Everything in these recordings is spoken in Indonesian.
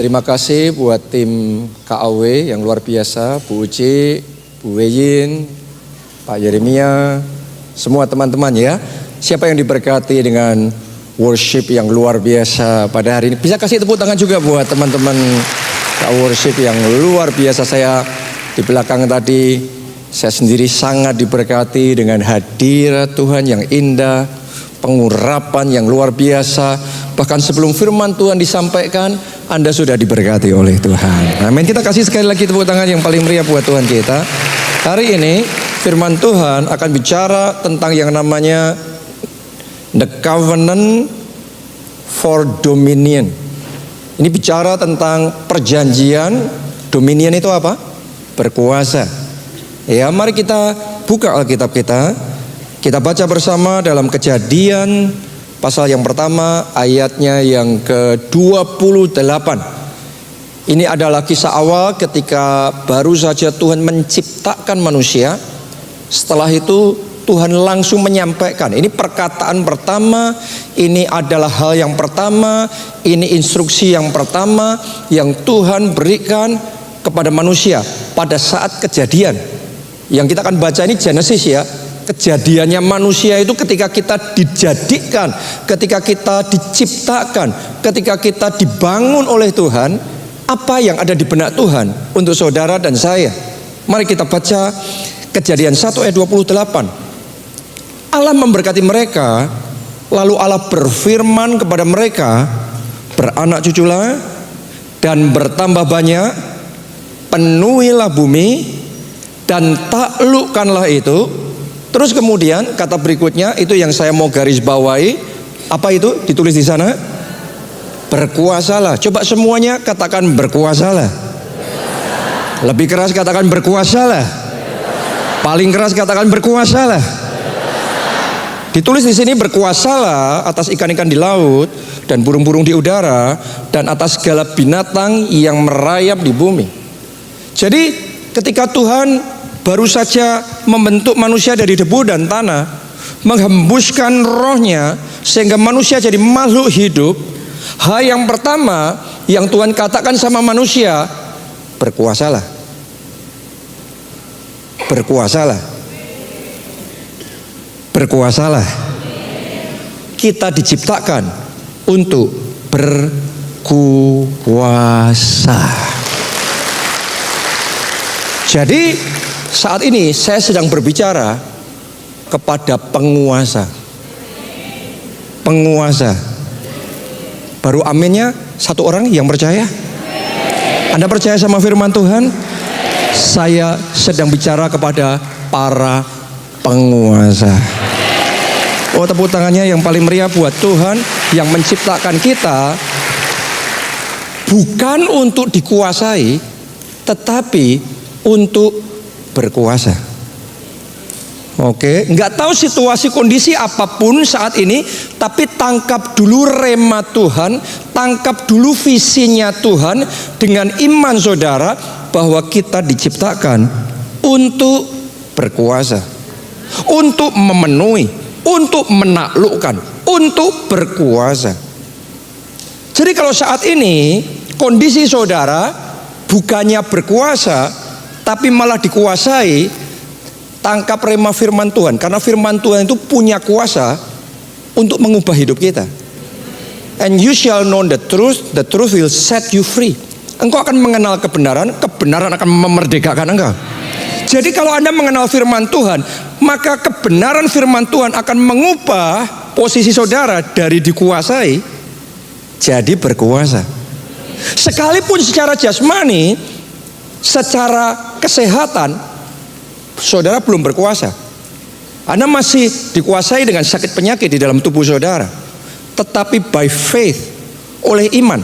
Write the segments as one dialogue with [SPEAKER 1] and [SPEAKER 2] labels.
[SPEAKER 1] Terima kasih buat tim KAW yang luar biasa, Bu Uci, Bu Weyin, Pak Yeremia, semua teman-teman ya. Siapa yang diberkati dengan worship yang luar biasa pada hari ini? Bisa kasih tepuk tangan juga buat teman-teman worship yang luar biasa. Saya di belakang tadi, saya sendiri sangat diberkati dengan hadirat Tuhan yang indah, pengurapan yang luar biasa. Bahkan sebelum firman Tuhan disampaikan, Anda sudah diberkati oleh Tuhan. Amin. Kita kasih sekali lagi tepuk tangan yang paling meriah buat Tuhan kita. Hari ini firman Tuhan akan bicara tentang yang namanya The Covenant for Dominion. Ini bicara tentang perjanjian. Dominion itu apa? Berkuasa. Ya, mari kita buka Alkitab kita. Kita baca bersama dalam Kejadian pasal yang pertama ayatnya yang ke-28. Ini adalah kisah awal ketika baru saja Tuhan menciptakan manusia. Setelah itu Tuhan langsung menyampaikan. Ini perkataan pertama, ini adalah hal yang pertama, ini instruksi yang pertama yang Tuhan berikan kepada manusia pada saat kejadian. Yang kita akan baca ini Genesis ya. Kejadiannya manusia itu ketika kita dijadikan, ketika kita diciptakan, ketika kita dibangun oleh Tuhan. Apa yang ada di benak Tuhan untuk saudara dan saya? Mari kita baca Kejadian 1 ayat 28. Allah memberkati mereka, lalu Allah berfirman kepada mereka, beranak cuculah dan bertambah banyak, penuhilah bumi dan taklukkanlah itu. Terus kemudian kata berikutnya itu yang saya mau garis bawahi. Apa itu? Ditulis di sana. Berkuasalah. Coba semuanya katakan berkuasalah. Lebih keras katakan berkuasalah. Paling keras katakan berkuasalah. Ditulis di sini berkuasalah atas ikan-ikan di laut dan burung-burung di udara dan atas segala binatang yang merayap di bumi. Jadi ketika Tuhan baru saja membentuk manusia dari debu dan tanah, menghembuskan rohnya sehingga manusia jadi makhluk hidup, hal yang pertama yang Tuhan katakan sama manusia, berkuasalah. Berkuasalah. Berkuasalah. Kita diciptakan untuk berkuasa. Jadi saat ini saya sedang berbicara kepada penguasa. Penguasa. Baru aminnya satu orang yang percaya. Anda percaya sama firman Tuhan? Saya sedang bicara kepada para penguasa. Oh, tepuk tangannya yang paling meriah buat Tuhan yang menciptakan kita bukan untuk dikuasai, tetapi untuk berkuasa. Oke, nggak tahu situasi kondisi apapun saat ini, tapi tangkap dulu rema Tuhan, tangkap dulu visinya Tuhan dengan iman saudara bahwa kita diciptakan untuk berkuasa, untuk memenuhi, untuk menaklukkan, untuk berkuasa. Jadi kalau saat ini kondisi saudara bukannya berkuasa tapi malah dikuasai, tangkap rema firman Tuhan. Karena firman Tuhan itu punya kuasa untuk mengubah hidup kita. And you shall know the truth will set you free. Engkau akan mengenal kebenaran, kebenaran akan memerdekakan engkau. Jadi kalau Anda mengenal firman Tuhan, maka kebenaran firman Tuhan akan mengubah posisi saudara dari dikuasai jadi berkuasa. Sekalipun secara jasmani, secara kesehatan, saudara belum berkuasa. Anda masih dikuasai dengan sakit penyakit di dalam tubuh saudara. Tetapi by faith, oleh iman,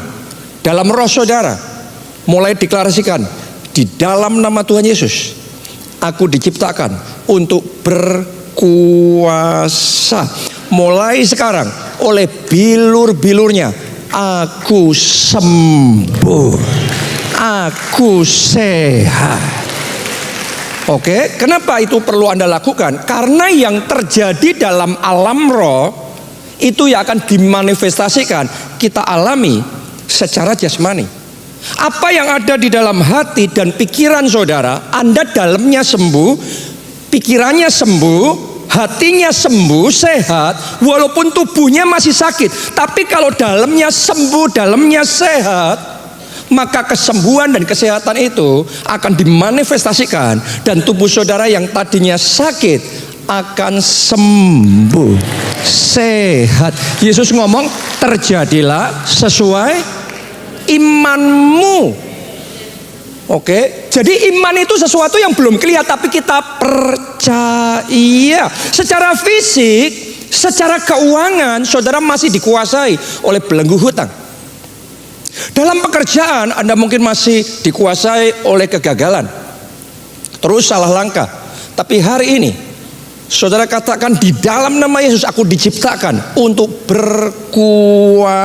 [SPEAKER 1] dalam roh saudara, mulai deklarasikan, di dalam nama Tuhan Yesus, aku diciptakan untuk berkuasa. Mulai sekarang, oleh bilur-bilurnya, aku sembuh. Aku sehat. Oke, kenapa itu perlu Anda lakukan? Karena yang terjadi dalam alam roh itu yang akan dimanifestasikan kita alami secara jasmani. Apa yang ada di dalam hati dan pikiran saudara, Anda dalamnya sembuh, pikirannya sembuh, hatinya sembuh, sehat, walaupun tubuhnya masih sakit. Tapi kalau dalamnya sembuh, dalamnya sehat, maka kesembuhan dan kesehatan itu akan dimanifestasikan, dan tubuh saudara yang tadinya sakit akan sembuh, sehat. Yesus ngomong, terjadilah sesuai imanmu. Oke, jadi iman itu sesuatu yang belum kelihatan tapi kita percaya. Secara fisik, secara keuangan, saudara masih dikuasai oleh belenggu hutang. Dalam pekerjaan, Anda mungkin masih dikuasai oleh kegagalan, terus salah langkah. Tapi hari ini, saudara katakan, di dalam nama Yesus aku diciptakan untuk berkuasa.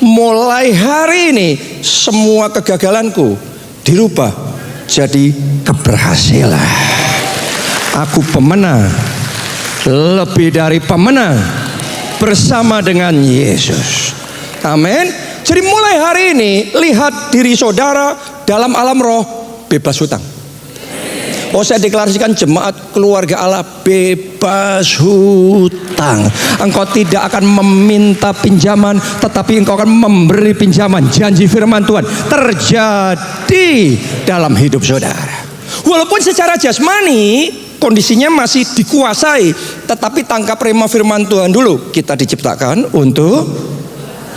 [SPEAKER 1] Mulai hari ini semua kegagalanku dirubah jadi keberhasilan. Aku pemenang, lebih dari pemenang, bersama dengan Yesus. Amin. Jadi mulai hari ini lihat diri saudara dalam alam roh bebas hutang. Oh, saya deklarasikan jemaat keluarga Allah bebas hutang. Engkau tidak akan meminta pinjaman, tetapi engkau akan memberi pinjaman. Janji firman Tuhan terjadi dalam hidup saudara. Walaupun secara jasmani kondisinya masih dikuasai, tetapi tangkap rema firman Tuhan dulu. Kita diciptakan untuk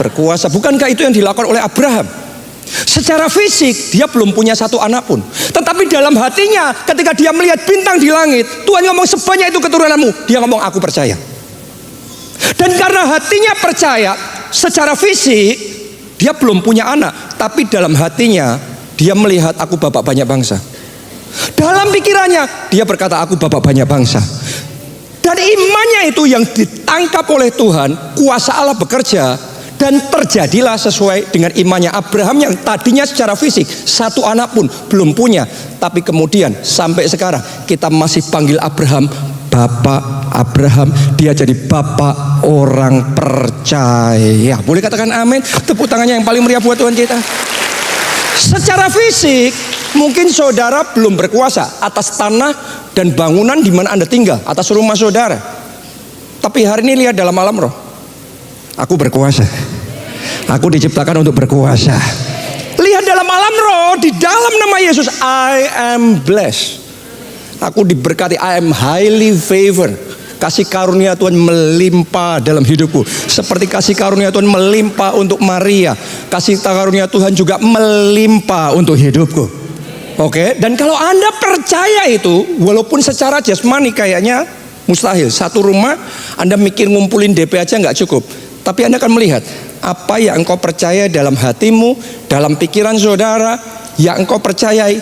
[SPEAKER 1] berkuasa. Bukankah itu yang dilakukan oleh Abraham? Secara fisik dia belum punya satu anak pun, tetapi dalam hatinya ketika dia melihat bintang di langit, Tuhan ngomong sebanyak itu keturunanmu, dia ngomong aku percaya. Dan karena hatinya percaya, secara fisik dia belum punya anak, tapi dalam hatinya dia melihat aku bapak banyak bangsa. Dalam pikirannya dia berkata aku bapak banyak bangsa. Dan imannya itu yang ditangkap oleh Tuhan, kuasa Allah bekerja. Dan terjadilah sesuai dengan imannya Abraham yang tadinya secara fisik satu anak pun belum punya. Tapi kemudian sampai sekarang kita masih panggil Abraham Bapak Abraham. Dia jadi bapak orang percaya. Boleh katakan amin? Tepuk tangannya yang paling meriah buat Tuhan kita. Secara fisik mungkin saudara belum berkuasa atas tanah dan bangunan di mana Anda tinggal, atas rumah saudara. Tapi hari ini lihat dalam alam roh, aku berkuasa. Aku diciptakan untuk berkuasa. Lihat dalam alam roh, di dalam nama Yesus, I am blessed. Aku diberkati, I am highly favored. Kasih karunia Tuhan melimpah dalam hidupku. Seperti kasih karunia Tuhan melimpah untuk Maria, kasih karunia Tuhan juga melimpah untuk hidupku. Oke, dan kalau Anda percaya itu, walaupun secara jasmani kayaknya mustahil. Satu rumah Anda mikir ngumpulin DP aja nggak cukup. Tapi Anda akan melihat apa yang engkau percaya dalam hatimu, dalam pikiran saudara, yang engkau percayai.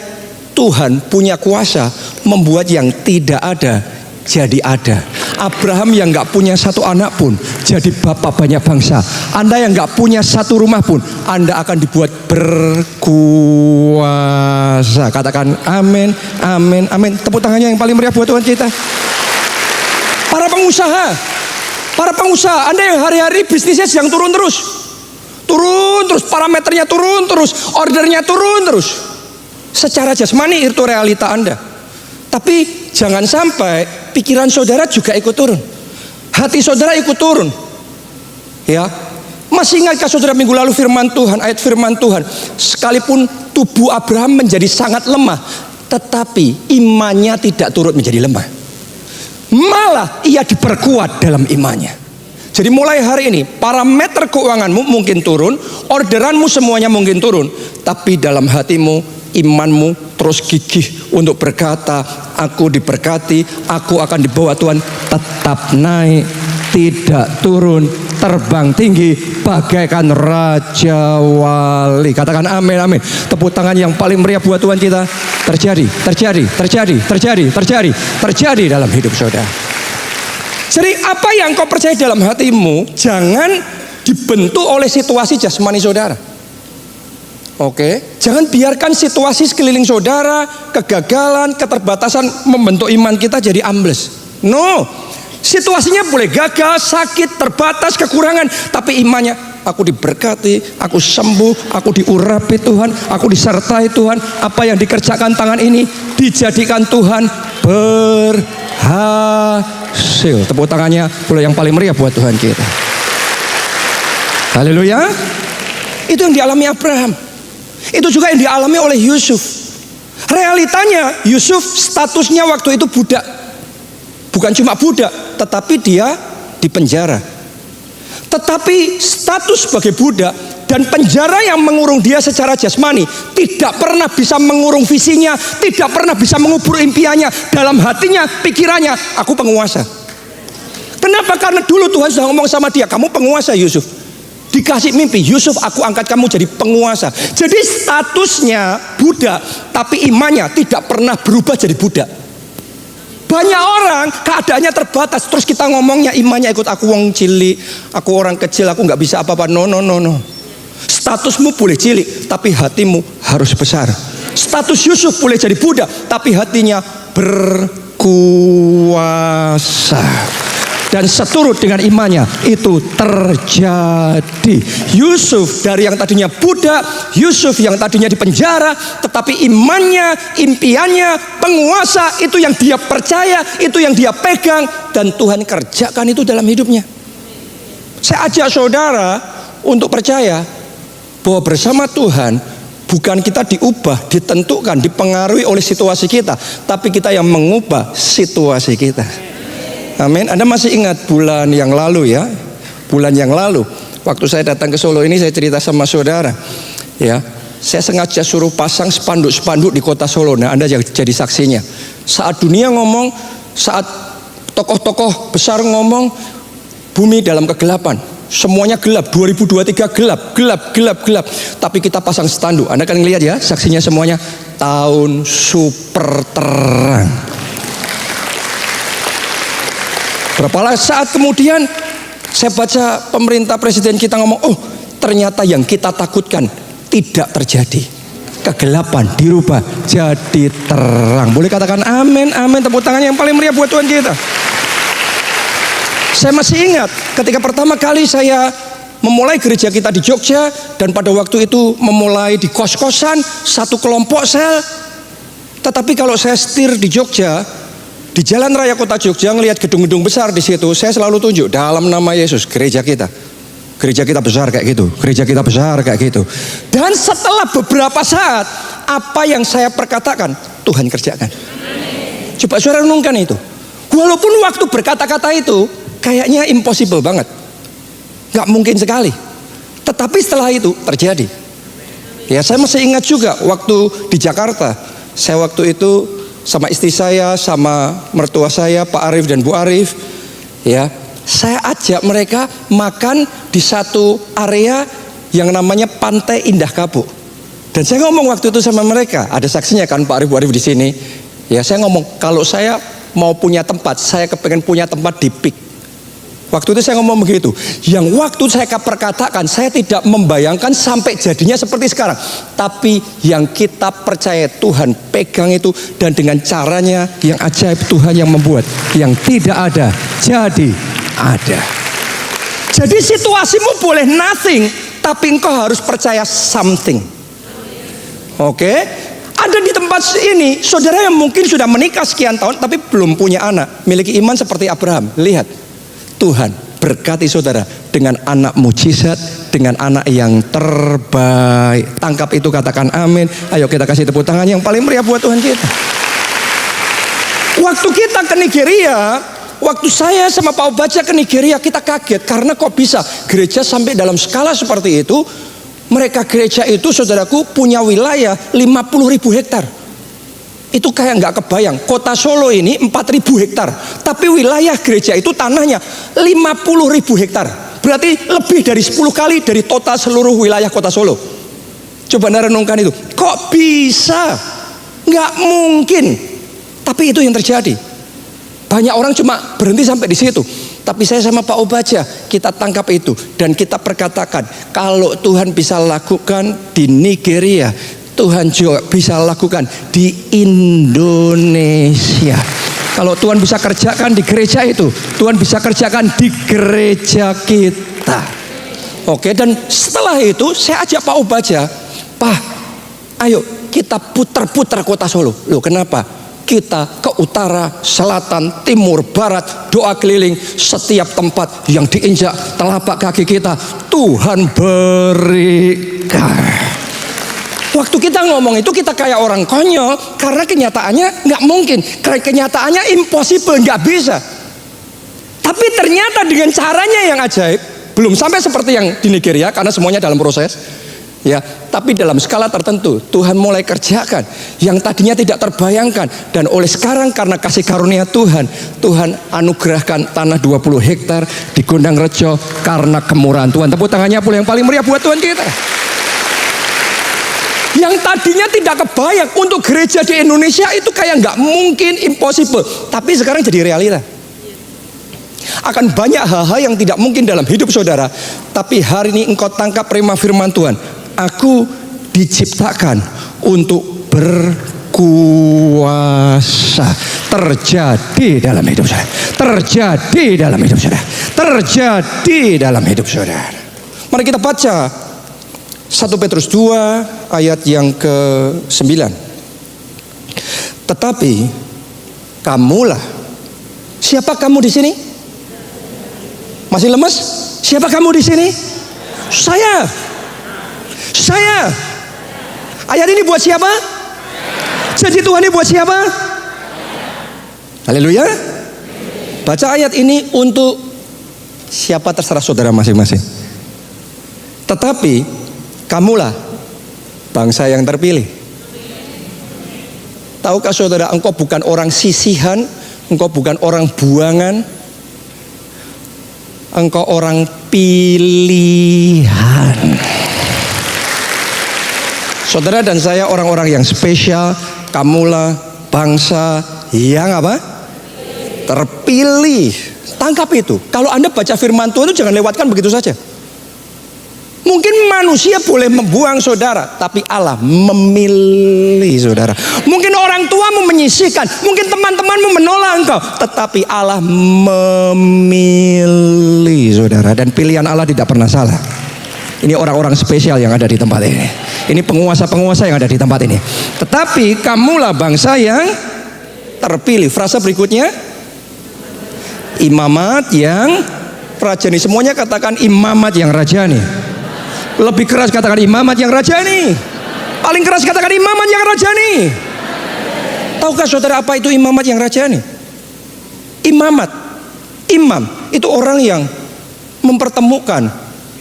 [SPEAKER 1] Tuhan punya kuasa membuat yang tidak ada jadi ada. Abraham yang gak punya satu anak pun jadi bapak banyak bangsa. Anda yang gak punya satu rumah pun, Anda akan dibuat berkuasa. Katakan amin, amin, amin. Tepuk tangannya yang paling meriah buat Tuhan kita. Para pengusaha, Anda yang hari-hari bisnisnya sedang turun terus, parameternya turun terus, ordernya turun terus. Secara jasmani itu realita Anda. Tapi jangan sampai pikiran saudara juga ikut turun, hati saudara ikut turun. Ya, masih ingatkah saudara minggu lalu ayat firman Tuhan, sekalipun tubuh Abraham menjadi sangat lemah, tetapi imannya tidak turut menjadi lemah. Malah ia diperkuat dalam imannya. Jadi mulai hari ini parameter keuanganmu mungkin turun, orderanmu semuanya mungkin turun, tapi dalam hatimu, imanmu terus gigih untuk berkata, aku diberkati, aku akan dibawa Tuhan tetap naik, tidak turun, terbang tinggi bagaikan Raja Wali. Katakan amin, amin. Tepuk tangan yang paling meriah buat Tuhan kita. Terjadi dalam hidup saudara. Jadi apa yang kau percaya dalam hatimu jangan dibentuk oleh situasi jasmani saudara. Oke, jangan biarkan situasi sekeliling saudara, kegagalan, keterbatasan membentuk iman kita jadi ambles. No, situasinya boleh gagal, sakit, terbatas, kekurangan, tapi imannya aku diberkati, aku sembuh, aku diurapi Tuhan, aku disertai Tuhan. Apa yang dikerjakan tangan ini dijadikan Tuhan berhasil. Tepuk tangannya boleh yang paling meriah buat Tuhan kita. Haleluya. Itu yang dialami Abraham. Itu juga yang dialami oleh Yusuf. Realitanya Yusuf statusnya waktu itu budak. Bukan cuma budak, tetapi dia di penjara. Tetapi status sebagai budak dan penjara yang mengurung dia secara jasmani tidak pernah bisa mengurung visinya, tidak pernah bisa mengubur impiannya. Dalam hatinya, pikirannya, aku penguasa. Kenapa? Karena dulu Tuhan sudah ngomong sama dia, kamu penguasa Yusuf. Dikasih mimpi, Yusuf aku angkat kamu jadi penguasa. Jadi statusnya budak, tapi imannya tidak pernah berubah jadi budak. Banyak orang keadaannya terbatas, terus kita ngomongnya imannya ikut aku wong cilik, aku orang kecil, aku nggak bisa apa-apa. No. Statusmu boleh cilik, tapi hatimu harus besar. Status Yusuf boleh jadi budak, tapi hatinya berkuasa. Dan seturut dengan imannya itu terjadi. Yusuf dari yang tadinya budak, Yusuf yang tadinya di penjara, tetapi imannya, impiannya, penguasa, itu yang dia percaya, itu yang dia pegang, dan Tuhan kerjakan itu dalam hidupnya. Saya ajak saudara untuk percaya bahwa bersama Tuhan bukan kita diubah, ditentukan, dipengaruhi oleh situasi kita, tapi kita yang mengubah situasi kita. Amin. Anda masih ingat bulan yang lalu ya? Bulan yang lalu waktu saya datang ke Solo ini, saya cerita sama saudara ya, saya sengaja suruh pasang spanduk-spanduk di kota Solo. Nah, Anda jadi saksinya. Saat dunia ngomong, saat tokoh-tokoh besar ngomong, bumi dalam kegelapan, semuanya gelap, 2023 gelap. Tapi kita pasang spanduk. Anda kan lihat ya, saksinya semuanya, tahun super terang. Berapa saat kemudian saya baca pemerintah presiden kita ngomong, oh ternyata yang kita takutkan tidak terjadi. Kegelapan dirubah jadi terang. Boleh katakan amin, amin. Tepuk tangannya yang paling meriah buat Tuhan kita. Saya masih ingat ketika pertama kali saya memulai gereja kita di Jogja, dan pada waktu itu memulai di kos-kosan, satu kelompok sel. Tetapi kalau saya setir di Jogja, di Jalan Raya Kota Jogja, ngelihat gedung-gedung besar di situ, saya selalu tunjuk dalam nama Yesus, gereja kita besar kayak gitu, gereja kita besar kayak gitu. Dan setelah beberapa saat, apa yang saya perkatakan Tuhan kerjakan. Coba saudara renungkan itu. Walaupun waktu berkata-kata itu kayaknya impossible banget, nggak mungkin sekali, tetapi setelah itu terjadi. Ya, saya masih ingat juga waktu di Jakarta, saya waktu itu sama istri saya, sama mertua saya, Pak Arif dan Bu Arif, ya, saya ajak mereka makan di satu area yang namanya Pantai Indah Kapuk. Dan saya ngomong waktu itu sama mereka, ada saksinya kan Pak Arif, Bu Arif di sini. Ya, saya ngomong kalau saya mau punya tempat, saya kepengen punya tempat di PIK. Waktu itu saya ngomong begitu. Yang waktu saya perkatakan, saya tidak membayangkan sampai jadinya seperti sekarang. Tapi yang kita percaya Tuhan pegang itu, dan dengan caranya yang ajaib Tuhan yang membuat yang tidak ada jadi ada. Jadi situasimu boleh nothing, tapi engkau harus percaya something. Oke? Ada di tempat ini saudara yang mungkin sudah menikah sekian tahun tapi belum punya anak, miliki iman seperti Abraham. Lihat, Tuhan berkati saudara dengan anak mujizat, dengan anak yang terbaik. Tangkap itu, katakan amin. Ayo kita kasih tepuk tangan yang paling meriah buat Tuhan kita. Waktu kita ke Nigeria, waktu saya sama Pak Obaja ke Nigeria, kita kaget karena kok bisa gereja sampai dalam skala seperti itu. Mereka gereja itu saudaraku punya wilayah 50.000 hektar. Itu kayak nggak kebayang. Kota Solo ini 4.000 hektar, tapi wilayah gereja itu tanahnya 50.000 hektar. Berarti lebih dari 10 kali dari total seluruh wilayah kota Solo. Coba Anda renungkan itu. Kok bisa? Nggak mungkin. Tapi itu yang terjadi. Banyak orang cuma berhenti sampai di situ. Tapi saya sama Pak Obaja, kita tangkap itu dan kita perkatakan, kalau Tuhan bisa lakukan di Nigeria, Tuhan juga bisa lakukan di Indonesia. Kalau Tuhan bisa kerjakan di gereja itu, Tuhan bisa kerjakan di gereja kita. Oke, dan setelah itu saya ajak Pak Obaja, Pak, ayo kita putar-putar kota Solo. Loh, kenapa? Kita ke utara, selatan, timur, barat, doa keliling. Setiap tempat yang diinjak telapak kaki kita, Tuhan berikan. Waktu kita ngomong itu kita kayak orang konyol, karena kenyataannya nggak mungkin, kenyataannya impossible, nggak bisa. Tapi ternyata dengan caranya yang ajaib, belum sampai seperti yang di Nigeria karena semuanya dalam proses, ya. Tapi dalam skala tertentu Tuhan mulai kerjakan yang tadinya tidak terbayangkan, dan oleh sekarang karena kasih karunia Tuhan, Tuhan anugerahkan tanah 20 hektar di Gondang Rejo karena kemurahan Tuhan. Tepuk tangannya pula yang paling meriah buat Tuhan kita. Yang tadinya tidak kebayang untuk gereja di Indonesia itu kayak nggak mungkin, impossible, tapi sekarang jadi realita. Akan banyak hal-hal yang tidak mungkin dalam hidup saudara, tapi hari ini engkau tangkap rema firman Tuhan. Aku diciptakan untuk berkuasa. Terjadi dalam hidup saudara. Terjadi dalam hidup saudara. Terjadi dalam hidup saudara. Mari kita baca 1 Petrus 2 ayat yang ke-9. Tetapi kamulah. Siapa kamu di sini? Masih lemes? Siapa kamu di sini? Saya. Ayat ini buat siapa? Janji Tuhan ini buat siapa? Haleluya. Baca ayat ini untuk siapa terserah saudara masing-masing. Tetapi kamulah bangsa yang terpilih. Tahukah saudara, engkau bukan orang sisihan, engkau bukan orang buangan, engkau orang pilihan. Saudara dan saya orang-orang yang spesial. Kamulah bangsa yang apa? Terpilih. Tangkap itu. Kalau Anda baca firman Tuhan itu jangan lewatkan begitu saja. Mungkin manusia boleh membuang saudara, tapi Allah memilih saudara. Mungkin orang tuamu menyisihkan, mungkin teman-temanmu menolak engkau, tetapi Allah memilih saudara. Dan pilihan Allah tidak pernah salah. Ini orang-orang spesial yang ada di tempat ini. Ini penguasa-penguasa yang ada di tempat ini. Tetapi kamulah bangsa yang terpilih. Frasa berikutnya, imamat yang rajani. Semuanya katakan imamat yang rajani. Lebih keras katakan imamat yang rajani. Paling keras katakan imamat yang rajani. Tahukah saudara apa itu imamat yang rajani? Imamat, imam itu orang yang mempertemukan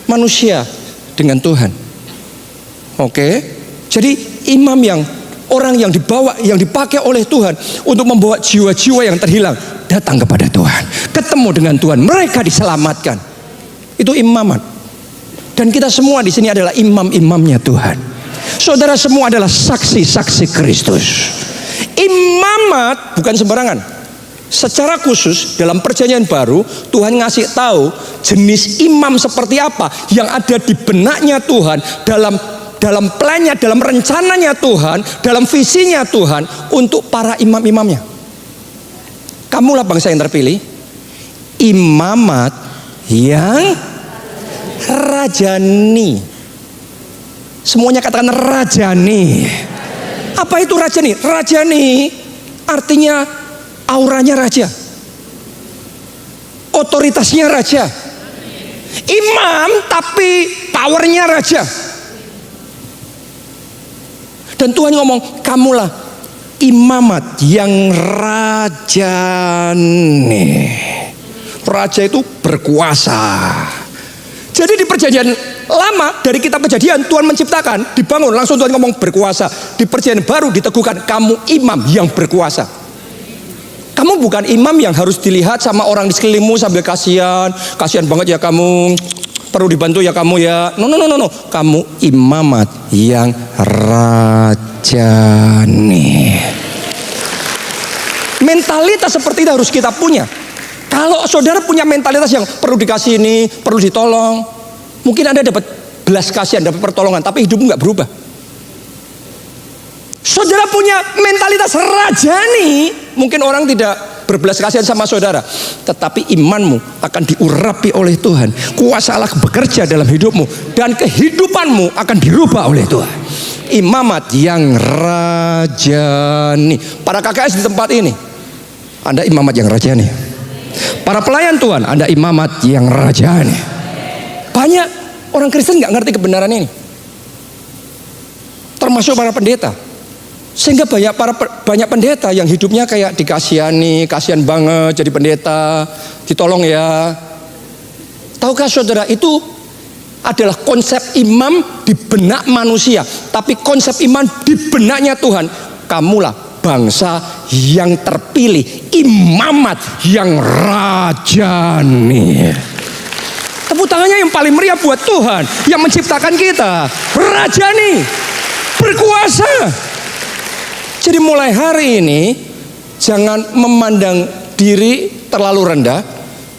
[SPEAKER 1] manusia dengan Tuhan. Oke. Jadi imam yang orang yang dibawa, yang dipakai oleh Tuhan untuk membawa jiwa-jiwa yang terhilang datang kepada Tuhan, ketemu dengan Tuhan, mereka diselamatkan. Itu imamat. Dan kita semua di sini adalah imam-imamnya Tuhan. Saudara semua adalah saksi-saksi Kristus. Imamat bukan sembarangan. Secara khusus dalam perjanjian baru Tuhan ngasih tahu jenis imam seperti apa yang ada di benaknya Tuhan, dalam plannya, dalam rencananya Tuhan, dalam visinya Tuhan untuk para imam-imamnya. Kamulah bangsa yang terpilih, imamat yang rajani. Semuanya katakan rajani. Apa itu rajani? Rajani artinya auranya raja, otoritasnya raja. Imam tapi powernya raja. Dan Tuhan ngomong, kamulah imamat yang rajani. Raja itu berkuasa. Jadi di perjanjian lama, dari kitab Kejadian Tuhan menciptakan, dibangun, langsung Tuhan ngomong berkuasa. Di perjanjian baru diteguhkan, kamu imam yang berkuasa. Kamu bukan imam yang harus dilihat sama orang di sekelilingmu sambil kasihan banget ya kamu, perlu dibantu ya kamu ya. No. Kamu imamat yang rajani. Mentalitas seperti itu harus kita punya. Kalau saudara punya mentalitas yang perlu dikasih ini, perlu ditolong, mungkin Anda dapat belas kasihan, dapat pertolongan, tapi hidupmu nggak berubah. Saudara punya mentalitas rajani, mungkin orang tidak berbelas kasihan sama saudara, tetapi imanmu akan diurapi oleh Tuhan. Kuasa Allah bekerja dalam hidupmu dan kehidupanmu akan dirubah oleh Tuhan. Imamat yang rajani. Para KKS di tempat ini, Anda imamat yang rajani. Para pelayan Tuhan, Anda imamat yang rajani. Banyak orang Kristen nggak ngerti kebenaran ini, termasuk para pendeta. Sehingga banyak pendeta yang hidupnya kayak dikasihani, kasihan banget jadi pendeta, ditolong ya. Tahukah saudara, itu adalah konsep imam di benak manusia, tapi konsep iman di benaknya Tuhan. Kamulah bangsa yang terpilih, imamat yang rajani. Tepuk tangannya yang paling meriah buat Tuhan yang menciptakan kita. Rajani, berkuasa. Jadi mulai hari ini jangan memandang diri terlalu rendah,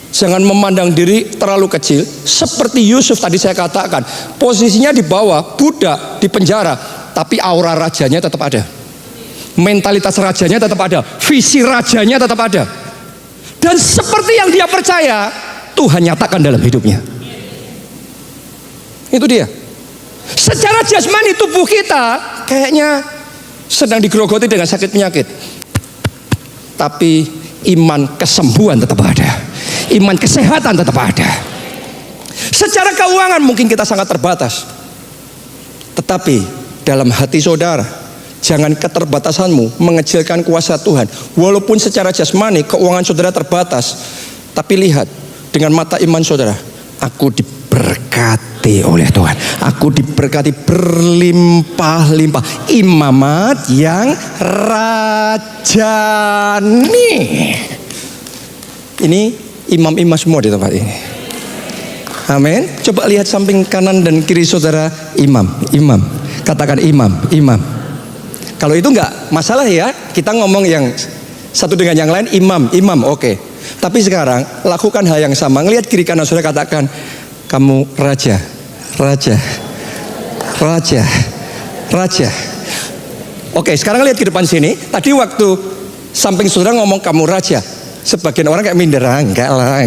[SPEAKER 1] jangan memandang diri terlalu kecil. Seperti Yusuf tadi saya katakan, posisinya di bawah, budak di penjara, tapi aura rajanya tetap ada, mentalitas rajanya tetap ada, visi rajanya tetap ada. Dan seperti yang dia percaya, Tuhan nyatakan dalam hidupnya. Itu dia. Secara jasmani tubuh kita kayaknya sedang digerogoti dengan sakit penyakit, tapi iman kesembuhan tetap ada, iman kesehatan tetap ada. Secara keuangan mungkin kita sangat terbatas, tetapi dalam hati saudara, jangan keterbatasanmu mengecilkan kuasa Tuhan. Walaupun secara jasmani keuangan saudara terbatas, tapi lihat dengan mata iman saudara, aku diberkati oleh Tuhan, aku diberkati berlimpah-limpah. Imamat yang rajani. Ini imam-imam semua di tempat ini. Amin. Coba lihat samping kanan dan kiri saudara, imam. Katakan imam. Kalau itu enggak masalah ya, kita ngomong yang satu dengan yang lain, imam, oke. Tapi sekarang lakukan hal yang sama. Ngelihat kiri kanan saudara, katakan, kamu raja. Oke, sekarang lihat ke depan sini. Tadi waktu samping saudara ngomong kamu raja, sebagian orang kayak minder, enggak lah.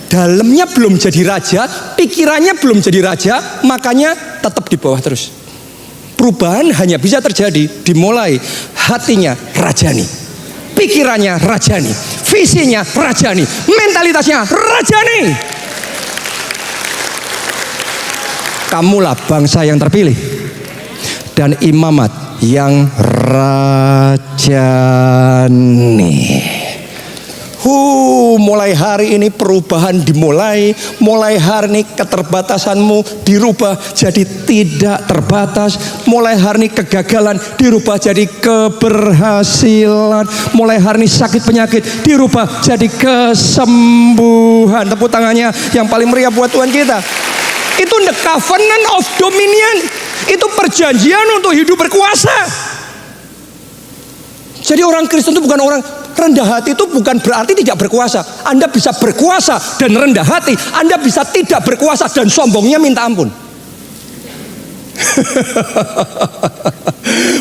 [SPEAKER 1] Dalamnya belum jadi raja, pikirannya belum jadi raja, makanya tetap di bawah terus. Perubahan hanya bisa terjadi dimulai hatinya rajani, pikirannya rajani, visinya rajani, mentalitasnya rajani. Kamulah bangsa yang terpilih dan imamat yang rajani. Mulai hari ini perubahan dimulai. Mulai hari ini keterbatasanmu dirubah jadi tidak terbatas. Mulai hari ini kegagalan dirubah jadi keberhasilan. Mulai hari ini sakit penyakit dirubah jadi kesembuhan. Tepuk tangannya yang paling meriah buat Tuhan kita. Itu the covenant of dominion. Itu perjanjian untuk hidup berkuasa. Jadi orang Kristen itu bukan orang rendah hati, itu bukan berarti tidak berkuasa. Anda bisa berkuasa dan rendah hati. Anda bisa tidak berkuasa dan sombongnya minta ampun.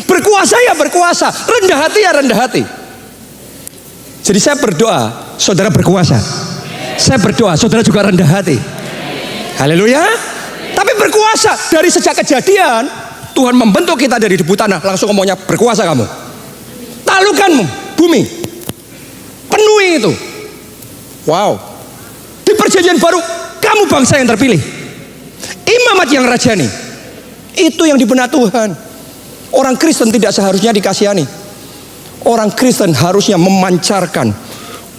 [SPEAKER 1] Berkuasa ya berkuasa, rendah hati ya rendah hati. Jadi saya berdoa saudara berkuasa. Saya berdoa saudara juga rendah hati. Haleluya. Tapi berkuasa. Dari sejak kejadian Tuhan membentuk kita dari debu tanah, langsung ngomongnya berkuasa kamu. Taklukkan bumi, penuhi itu. Wow. Di perjanjian baru kamu bangsa yang terpilih, imamat yang rajani. Itu yang di benak Tuhan. Orang Kristen tidak seharusnya dikasihani. Orang Kristen harusnya memancarkan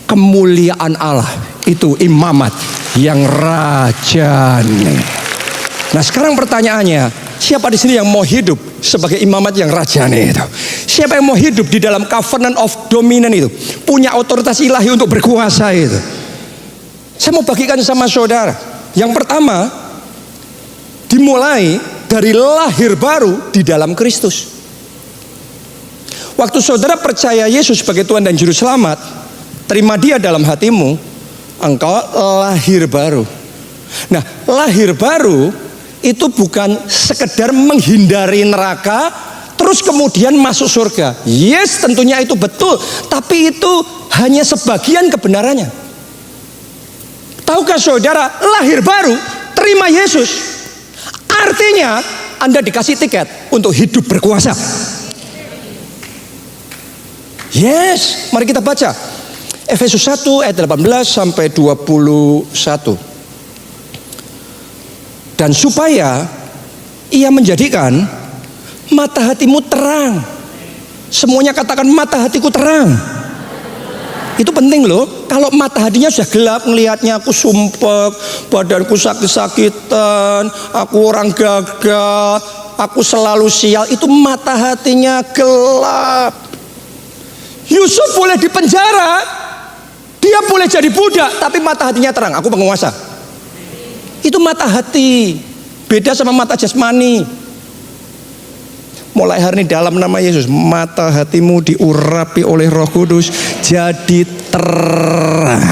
[SPEAKER 1] kemuliaan Allah. Itu imamat yang rajani. Nah sekarang pertanyaannya, siapa di sini yang mau hidup sebagai imamat yang rajani itu? Siapa yang mau hidup di dalam covenant of dominion itu? Punya otoritas ilahi untuk berkuasa itu? Saya mau bagikan sama saudara. Yang pertama, dimulai dari lahir baru di dalam Kristus. Waktu saudara percaya Yesus sebagai Tuhan dan Juru Selamat, terima Dia dalam hatimu, engkau lahir baru. Nah, lahir baru itu bukan sekedar menghindari neraka, terus kemudian masuk surga. Yes, tentunya itu betul, tapi itu hanya sebagian kebenarannya. Tahukah saudara, lahir baru, terima Yesus, artinya Anda dikasih tiket untuk hidup berkuasa. Yes, mari kita baca Efesus 1 ayat 18 sampai 21. Dan supaya ia menjadikan mata hatimu terang. Semuanya katakan, mata hatiku terang. Itu penting loh. Kalau mata hatinya sudah gelap, ngelihatnya aku sumpek, badanku sakit-sakitan, aku orang gagal, aku selalu sial, itu mata hatinya gelap. Yusuf boleh dipenjara, dia boleh jadi budak, tapi mata hatinya terang, aku penguasa. Itu mata hati, beda sama mata jasmani. Mulai hari ini dalam nama Yesus, mata hatimu diurapi oleh Roh Kudus jadi terang.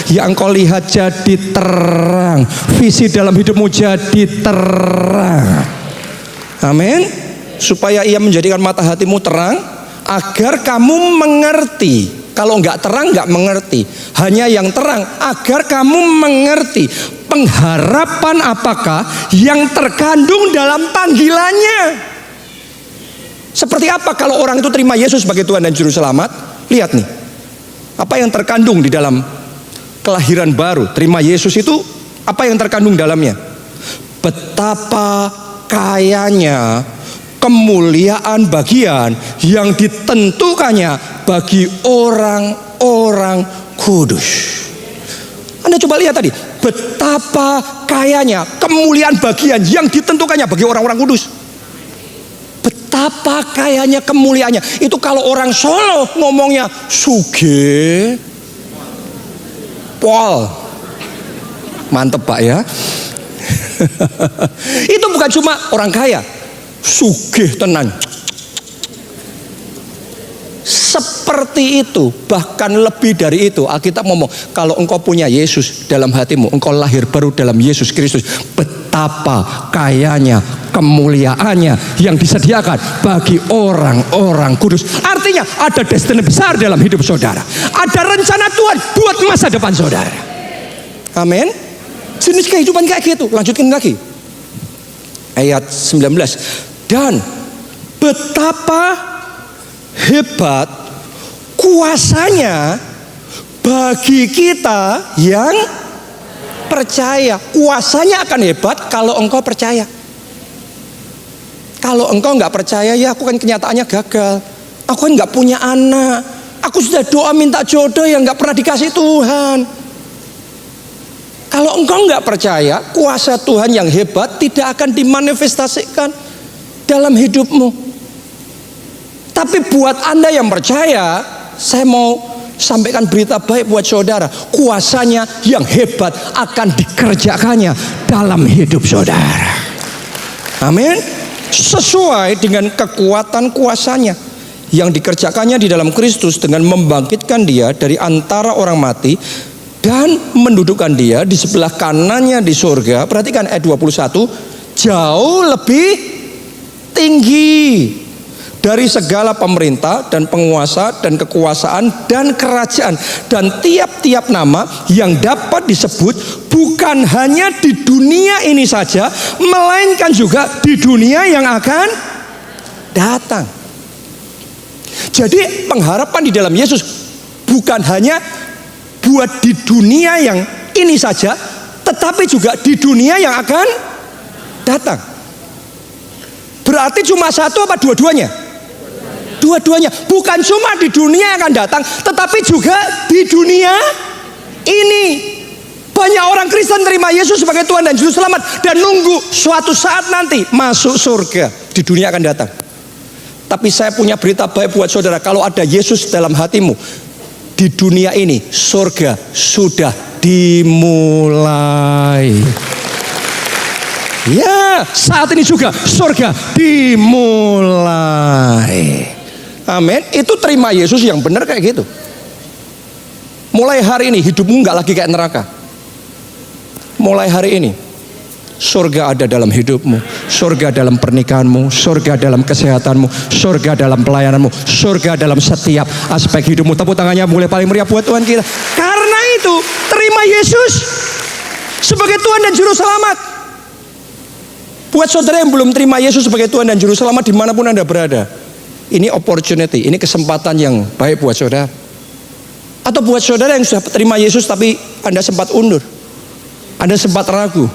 [SPEAKER 1] Yang kau lihat jadi terang, visi dalam hidupmu jadi terang. Amin. Supaya ia menjadikan mata hatimu terang, agar kamu mengerti. Kalau enggak terang enggak mengerti. Hanya yang terang, agar kamu mengerti pengharapan apakah yang terkandung dalam panggilannya. Seperti apa kalau orang itu terima Yesus sebagai Tuhan dan Juru Selamat? Lihat nih, apa yang terkandung di dalam kelahiran baru. Terima Yesus itu apa yang terkandung dalamnya? Betapa kayanya kemuliaan bagian yang ditentukannya bagi orang-orang kudus. Anda coba lihat tadi, betapa kayanya kemuliaan bagian yang ditentukannya bagi orang-orang kudus. Betapa kayanya kemuliaannya. Itu kalau orang Solo ngomongnya suge pol. Mantep Pak ya. Itu bukan cuma orang kaya, sugih tenan. Seperti itu, bahkan lebih dari itu. Alkitab ngomong, kalau engkau punya Yesus dalam hatimu, engkau lahir baru dalam Yesus Kristus, betapa kayanya kemuliaannya yang disediakan bagi orang-orang kudus. Artinya ada destiny besar dalam hidup saudara. Ada rencana Tuhan buat masa depan saudara. Amin. Jenis kehidupan kayak gitu. Lanjutkan lagi ayat 19. Dan betapa hebat kuasanya bagi kita yang percaya. Kuasanya akan hebat kalau engkau percaya. Kalau engkau nggak percaya, ya aku kan kenyataannya gagal. Aku kan nggak punya anak. Aku sudah doa minta jodoh yang nggak pernah dikasih Tuhan. Kalau engkau nggak percaya, kuasa Tuhan yang hebat tidak akan dimanifestasikan dalam hidupmu. Tapi buat Anda yang percaya, saya mau sampaikan berita baik buat saudara. Kuasanya yang hebat akan dikerjakannya dalam hidup saudara. Amin. Sesuai dengan kekuatan kuasanya yang dikerjakannya di dalam Kristus dengan membangkitkan dia dari antara orang mati dan mendudukkan dia di sebelah kanannya di surga. Perhatikan ayat 21, jauh lebih tinggi dari segala pemerintah dan penguasa dan kekuasaan dan kerajaan dan tiap-tiap nama yang dapat disebut, bukan hanya di dunia ini saja, melainkan juga di dunia yang akan datang. Jadi pengharapan di dalam Yesus bukan hanya buat di dunia yang ini saja, tetapi juga di dunia yang akan datang. Berarti cuma satu apa dua-duanya? Dua-duanya. Bukan cuma di dunia yang akan datang, tetapi juga di dunia ini. Banyak orang Kristen terima Yesus sebagai Tuhan dan Juru Selamat dan nunggu suatu saat nanti masuk surga. Di dunia akan datang. Tapi saya punya berita baik buat saudara. Kalau ada Yesus dalam hatimu, di dunia ini surga sudah dimulai. Ya, saat ini juga surga dimulai. Amin. Itu terima Yesus yang benar kayak gitu. Mulai hari ini hidupmu nggak lagi kayak neraka. Mulai hari ini Surga ada dalam hidupmu, surga dalam pernikahanmu, surga dalam kesehatanmu, surga dalam pelayananmu, surga dalam setiap aspek hidupmu. Tepuk tangannya boleh paling meriah buat Tuhan kita. Karena itu, terima Yesus sebagai Tuhan dan Juru Selamat. Buat saudara yang belum terima Yesus sebagai Tuhan dan Juru Selamat dimanapun Anda berada, ini opportunity, ini kesempatan yang baik buat saudara. Atau buat saudara yang sudah terima Yesus tapi Anda sempat undur, Anda sempat ragu,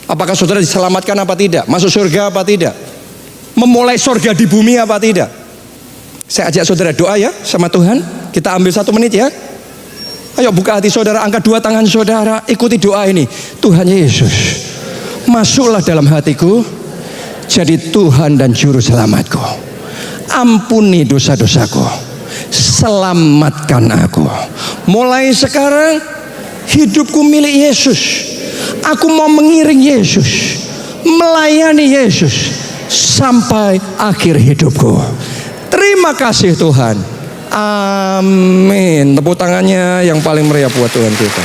[SPEAKER 1] apakah saudara diselamatkan apa tidak, masuk surga apa tidak, memulai surga di bumi apa tidak. Saya ajak saudara doa ya sama Tuhan. Kita ambil 1 menit ya. Ayo buka hati saudara, angkat 2 tangan saudara, ikuti doa ini. Tuhan Yesus, masuklah dalam hatiku, jadi Tuhan dan Juru Selamatku. Ampuni dosa-dosaku, selamatkan aku. Mulai sekarang hidupku milik Yesus. Aku mau mengiring Yesus, melayani Yesus sampai akhir hidupku. Terima kasih Tuhan. Amin. Tepuk tangannya yang paling meriah buat Tuhan kita.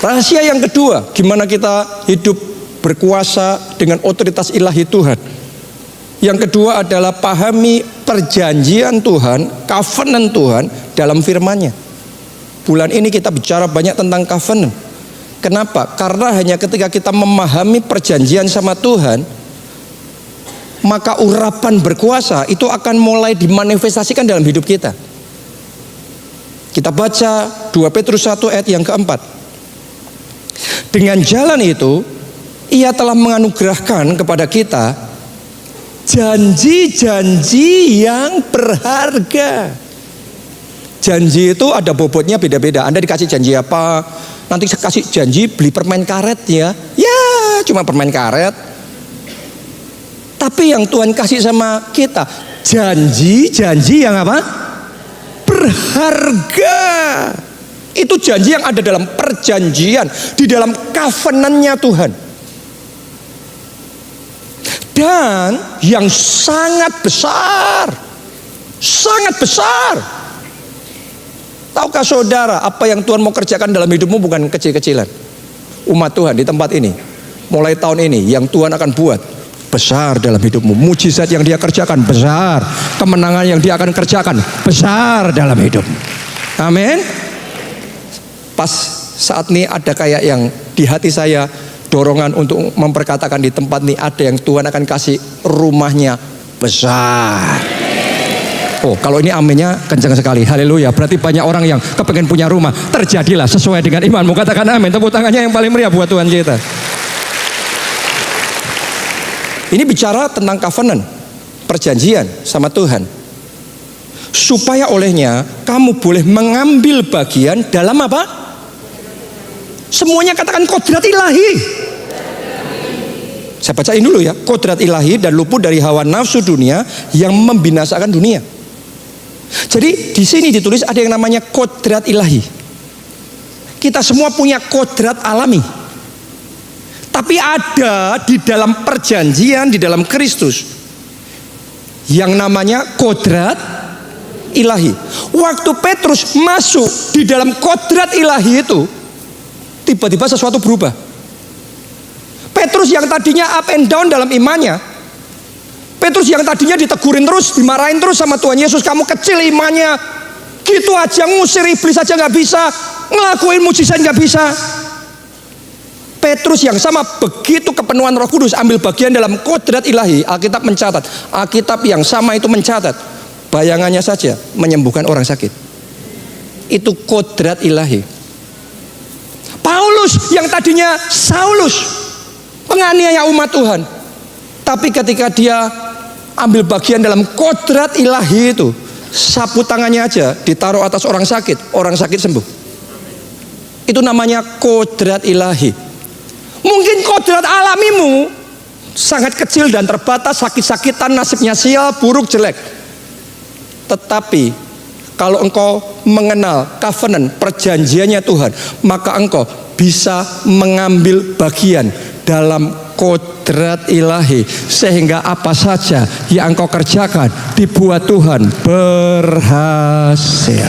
[SPEAKER 1] Rahasia yang kedua, gimana kita hidup berkuasa dengan otoritas ilahi Tuhan. Yang kedua adalah pahami perjanjian Tuhan, covenant Tuhan dalam firman-Nya. Bulan ini kita bicara banyak tentang covenant. Kenapa? Karena hanya ketika kita memahami perjanjian sama Tuhan, maka urapan berkuasa itu akan mulai dimanifestasikan dalam hidup kita. Kita baca 2 Petrus 1 ayat yang keempat. Dengan jalan itu, Ia telah menganugerahkan kepada kita janji-janji yang berharga. Janji itu ada bobotnya beda-beda. Anda dikasih janji apa? Nanti saya kasih janji beli permen karet ya. Ya, cuma permen karet. Tapi yang Tuhan kasih sama kita, janji-janji yang apa? Berharga. Itu janji yang ada dalam perjanjian, di dalam covenant-nya Tuhan. Dan yang sangat besar. Sangat besar. Tahukah saudara, apa yang Tuhan mau kerjakan dalam hidupmu bukan kecil-kecilan. Umat Tuhan di tempat ini, mulai tahun ini, yang Tuhan akan buat besar dalam hidupmu. Mujizat yang Dia kerjakan besar. Kemenangan yang Dia akan kerjakan besar dalam hidupmu. Amin. Pas saat ini ada kayak yang di hati saya, dorongan untuk memperkatakan di tempat ini, ada yang Tuhan akan kasih rumahnya besar. Oh, kalau ini aminnya kencang sekali. Haleluya. Berarti banyak orang yang kepengen punya rumah. Terjadilah sesuai dengan imanmu. Katakan amin. Tepuk tangannya yang paling meriah buat Tuhan kita. Ini bicara tentang covenant, perjanjian sama Tuhan. Supaya olehnya kamu boleh mengambil bagian dalam apa? Semuanya katakan kodrat ilahi. Saya bacain dulu ya. Kodrat ilahi dan luput dari hawa nafsu dunia yang membinasakan dunia. Jadi di sini ditulis ada yang namanya kodrat ilahi. Kita semua punya kodrat alami. Tapi ada di dalam perjanjian, di dalam Kristus, yang namanya kodrat ilahi. Waktu Petrus masuk di dalam kodrat ilahi itu, tiba-tiba sesuatu berubah. Petrus yang tadinya up and down dalam imannya, Petrus yang tadinya ditegurin terus, dimarahin terus sama Tuhan Yesus, kamu kecil imannya, gitu aja ngusir iblis aja gak bisa, ngelakuin mujizat gak bisa. Petrus yang sama begitu kepenuhan Roh Kudus ambil bagian dalam kodrat ilahi. Alkitab mencatat, Alkitab yang sama itu mencatat, bayangannya saja menyembuhkan orang sakit. Itu kodrat ilahi. Paulus yang tadinya Saulus, penganiaya umat Tuhan, tapi ketika dia ambil bagian dalam kodrat ilahi itu, sapu tangannya aja ditaruh atas orang sakit sembuh. Itu namanya kodrat ilahi. Mungkin kodrat alamimu sangat kecil dan terbatas, sakit-sakitan, nasibnya sial, buruk, jelek. Tetapi kalau engkau mengenal covenant, perjanjiannya Tuhan, maka engkau bisa mengambil bagian dalam kodrat ilahi, sehingga apa saja yang engkau kerjakan dibuat Tuhan berhasil.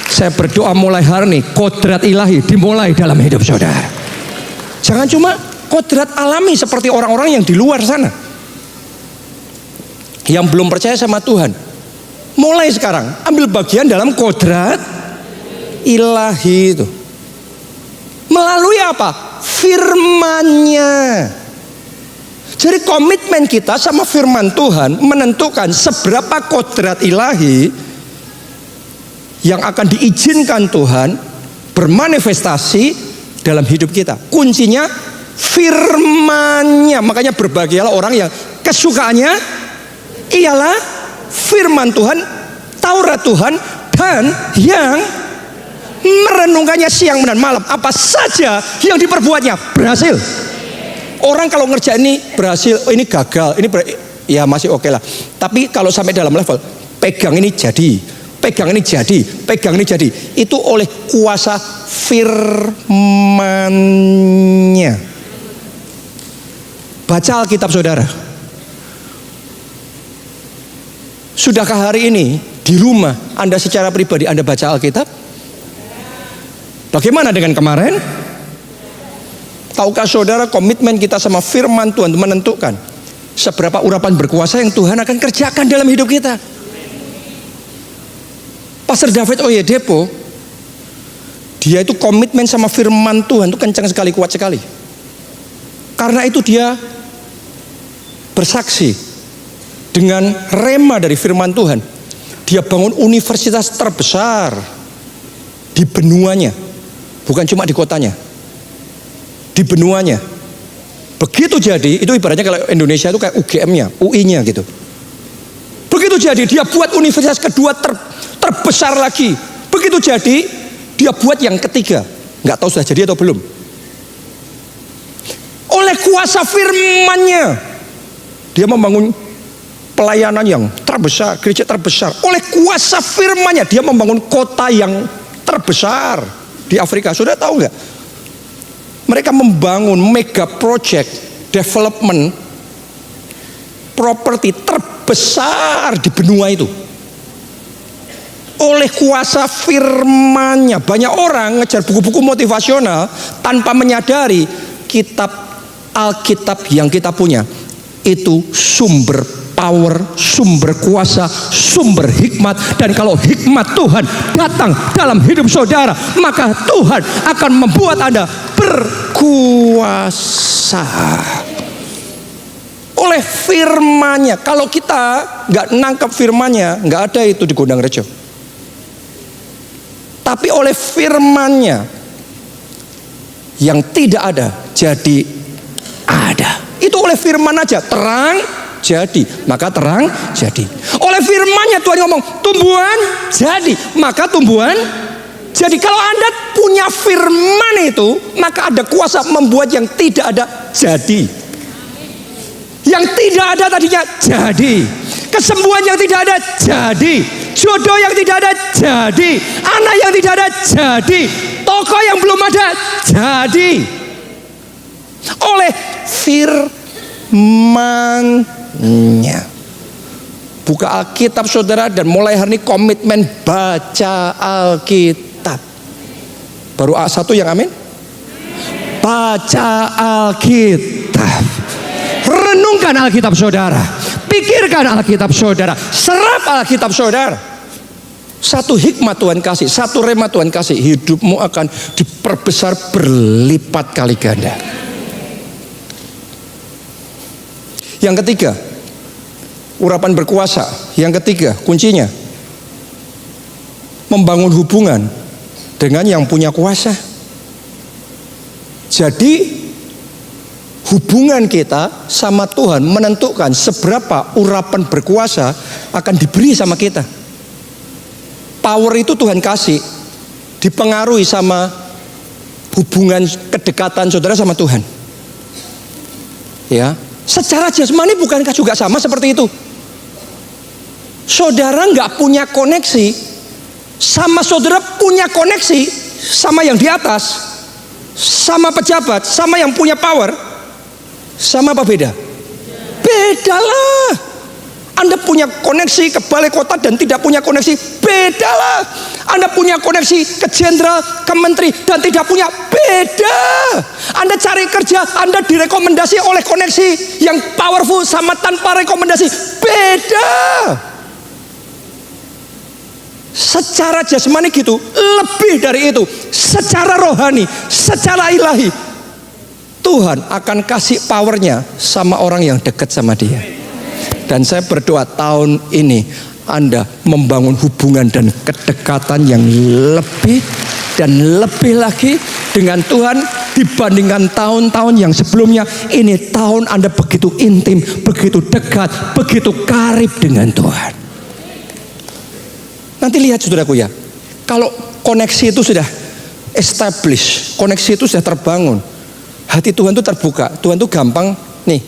[SPEAKER 1] Saya berdoa mulai hari ini kodrat ilahi dimulai dalam hidup saudara. Jangan cuma kodrat alami seperti orang-orang yang di luar sana, yang belum percaya sama Tuhan. Mulai sekarang ambil bagian dalam kodrat ilahi itu. Melalui apa? Firman-Nya. Jadi komitmen kita sama firman Tuhan menentukan seberapa kodrat ilahi yang akan diizinkan Tuhan bermanifestasi dalam hidup kita. Kuncinya firman-Nya. Makanya berbahagialah orang yang kesukaannya ialah firman Tuhan, Taurat Tuhan, dan yang merenungkannya siang dan malam. Apa saja yang diperbuatnya berhasil. Orang kalau ngerjain ini berhasil, oh ini gagal, ini ya masih oke lah. Tapi kalau sampai dalam level pegang ini jadi, pegang ini jadi, pegang ini jadi, itu oleh kuasa firman-Nya. Baca Alkitab saudara. Sudahkah hari ini di rumah Anda secara pribadi Anda baca Alkitab? Bagaimana dengan kemarin? Tahukah saudara komitmen kita sama firman Tuhan menentukan seberapa urapan berkuasa yang Tuhan akan kerjakan dalam hidup kita. Pastor David Oyedepo, dia itu komitmen sama firman Tuhan itu kencang sekali, kuat sekali. Karena itu dia bersaksi dengan rema dari firman Tuhan. Dia bangun universitas terbesar di benuanya, bukan cuma di kotanya, di benuanya. Begitu jadi, itu ibaratnya kalau Indonesia itu kayak UGM-nya, UI-nya gitu. Begitu jadi, dia buat universitas kedua terbesar lagi. Begitu jadi, dia buat yang ketiga. Nggak tahu sudah jadi atau belum. Oleh kuasa firman-Nya, dia membangun pelayanan yang terbesar, gereja terbesar. Oleh kuasa firman-Nya, dia membangun kota yang terbesar di Afrika. Sudah tahu nggak? Mereka membangun mega project development properti terbesar di benua itu. Oleh kuasa firman-Nya. Banyak orang ngejar buku-buku motivasional tanpa menyadari kitab Alkitab yang kita punya itu sumber power, sumber kuasa, sumber hikmat. Dan kalau hikmat Tuhan datang dalam hidup saudara, maka Tuhan akan membuat Anda berkuasa oleh firman-Nya. Kalau kita nggak nangkap firman-Nya, nggak ada itu di Gondang Rejo. Tapi oleh firman-Nya yang tidak ada jadi ada. Itu oleh firman aja, terang jadi, maka terang jadi. Oleh firman-Nya Tuhan ngomong tumbuhan jadi, maka tumbuhan jadi. Kalau Anda punya firman itu, maka ada kuasa membuat yang tidak ada jadi. Yang tidak ada tadinya jadi. Kesembuhan yang tidak ada jadi. Jodoh yang tidak ada jadi. Anak yang tidak ada jadi. Toko yang belum ada jadi. Oleh firman-Nya. Buka Alkitab saudara, dan mulai hari ini komitmen baca Alkitab. Baru satu yang amin. Baca Alkitab. Renungkan Alkitab saudara. Pikirkan Alkitab saudara. Serap Alkitab saudara. Satu hikmat Tuhan kasih, satu rema Tuhan kasih, hidupmu akan diperbesar berlipat kali ganda. Yang ketiga, urapan berkuasa. Yang ketiga, kuncinya membangun hubungan dengan yang punya kuasa. Jadi hubungan kita sama Tuhan menentukan seberapa urapan berkuasa akan diberi sama kita. Power itu Tuhan kasih, dipengaruhi sama hubungan kedekatan saudara sama Tuhan. Ya, secara jasmani bukankah juga sama seperti itu? Saudara nggak punya koneksi sama saudara punya koneksi sama yang di atas, sama pejabat, sama yang punya power, sama apa beda? Bedalah. Anda punya koneksi ke balai kota dan tidak punya koneksi, bedalah. Anda punya koneksi ke jenderal, ke menteri, dan tidak punya, beda. Anda cari kerja, Anda direkomendasi oleh koneksi yang powerful sama tanpa rekomendasi, beda. Secara jasmani gitu, lebih dari itu. Secara rohani, secara ilahi, Tuhan akan kasih powernya sama orang yang dekat sama dia. Dan saya berdoa tahun ini Anda membangun hubungan dan kedekatan yang lebih dan lebih lagi dengan Tuhan dibandingkan tahun-tahun yang sebelumnya. Ini tahun Anda begitu intim, begitu dekat, begitu karib dengan Tuhan. Nanti lihat saudaraku ya, kalau koneksi itu sudah establish, koneksi itu sudah terbangun, hati Tuhan itu terbuka. Tuhan itu gampang nih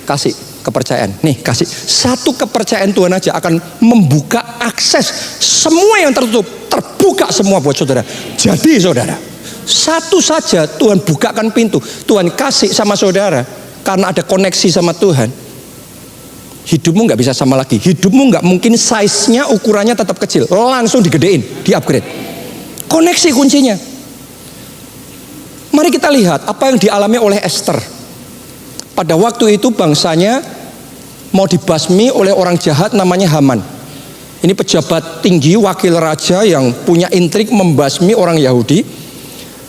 [SPEAKER 1] kasih kepercayaan, nih kasih satu kepercayaan. Tuhan aja akan membuka akses semua yang tertutup, terbuka semua buat saudara. Jadi saudara, satu saja Tuhan bukakan pintu, Tuhan kasih sama saudara, karena ada koneksi sama Tuhan. Hidupmu nggak bisa sama lagi. Hidupmu nggak mungkin size-nya, ukurannya tetap kecil, langsung digedein, di-upgrade. Koneksi kuncinya. Mari kita lihat apa yang dialami oleh Esther. Pada waktu itu bangsanya mau dibasmi oleh orang jahat namanya Haman. Ini pejabat tinggi, wakil raja yang punya intrik membasmi orang Yahudi.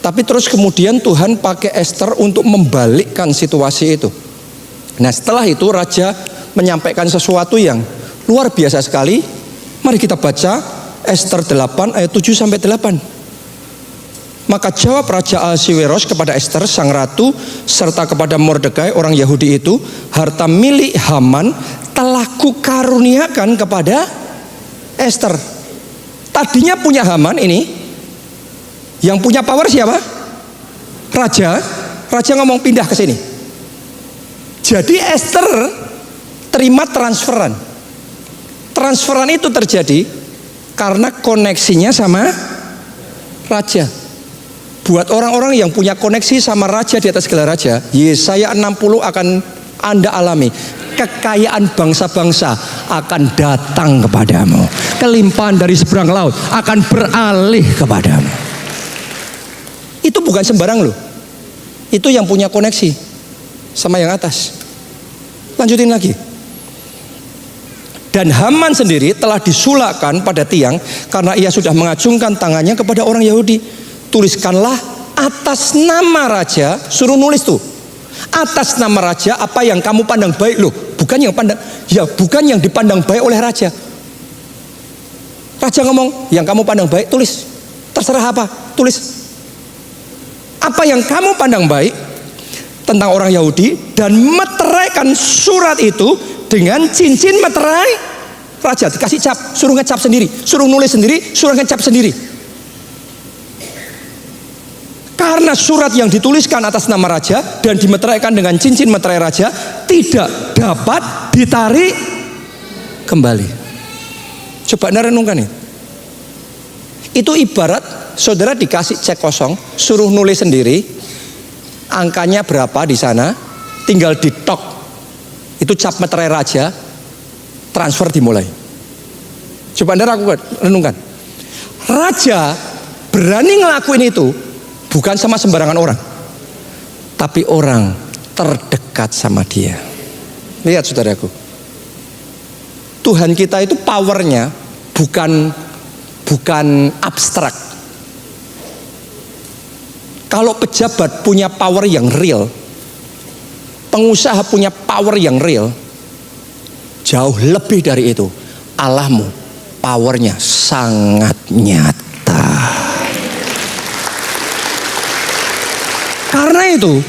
[SPEAKER 1] Tapi terus kemudian Tuhan pakai Esther untuk membalikkan situasi itu. Nah setelah itu raja menyampaikan sesuatu yang luar biasa sekali. Mari kita baca Esther 8 ayat 7 sampai 8. Maka jawab Raja Ahasiweros kepada Esther sang ratu serta kepada Mordekai orang Yahudi itu, harta milik Haman telah kukaruniakan kepada Esther. Tadinya punya Haman ini, yang punya power siapa? Raja. Raja ngomong pindah ke sini. Jadi Esther terima transferan. Transferan itu terjadi karena koneksinya sama raja. Buat orang-orang yang punya koneksi sama raja di atas segala raja, Yesaya 60 akan Anda alami. Kekayaan bangsa-bangsa akan datang kepadamu. Kelimpahan dari seberang laut akan beralih kepadamu. Itu bukan sembarang loh. Itu yang punya koneksi sama yang atas. Lanjutin lagi. Dan Haman sendiri telah disulakkan pada tiang karena ia sudah mengacungkan tangannya kepada orang Yahudi. Tuliskanlah atas nama raja, suruh nulis tuh. Atas nama raja apa yang kamu pandang baik loh, bukan yang pandang, ya bukan yang dipandang baik oleh raja. Raja ngomong, yang kamu pandang baik tulis. Terserah apa, tulis. Apa yang kamu pandang baik tentang orang Yahudi, dan meteraikan surat itu dengan cincin meterai raja. Dikasih cap, suruh ngecap sendiri, suruh nulis sendiri, suruh ngecap sendiri. Karena surat yang dituliskan atas nama raja dan dimeteraikan dengan cincin meterai raja tidak dapat ditarik kembali. Coba Anda renungkan ya. Itu ibarat saudara dikasih cek kosong, suruh nulis sendiri, angkanya berapa di sana, tinggal ditok. Itu cap meterai raja, transfer dimulai. Coba Anda renungkan. Raja berani ngelakuin itu bukan sama sembarangan orang, tapi orang terdekat sama dia. Lihat saudaraku, Tuhan kita itu powernya bukan abstrak. Kalau pejabat punya power yang real, pengusaha punya power yang real, jauh lebih dari itu. Allahmu powernya sangat nyata. Karena itu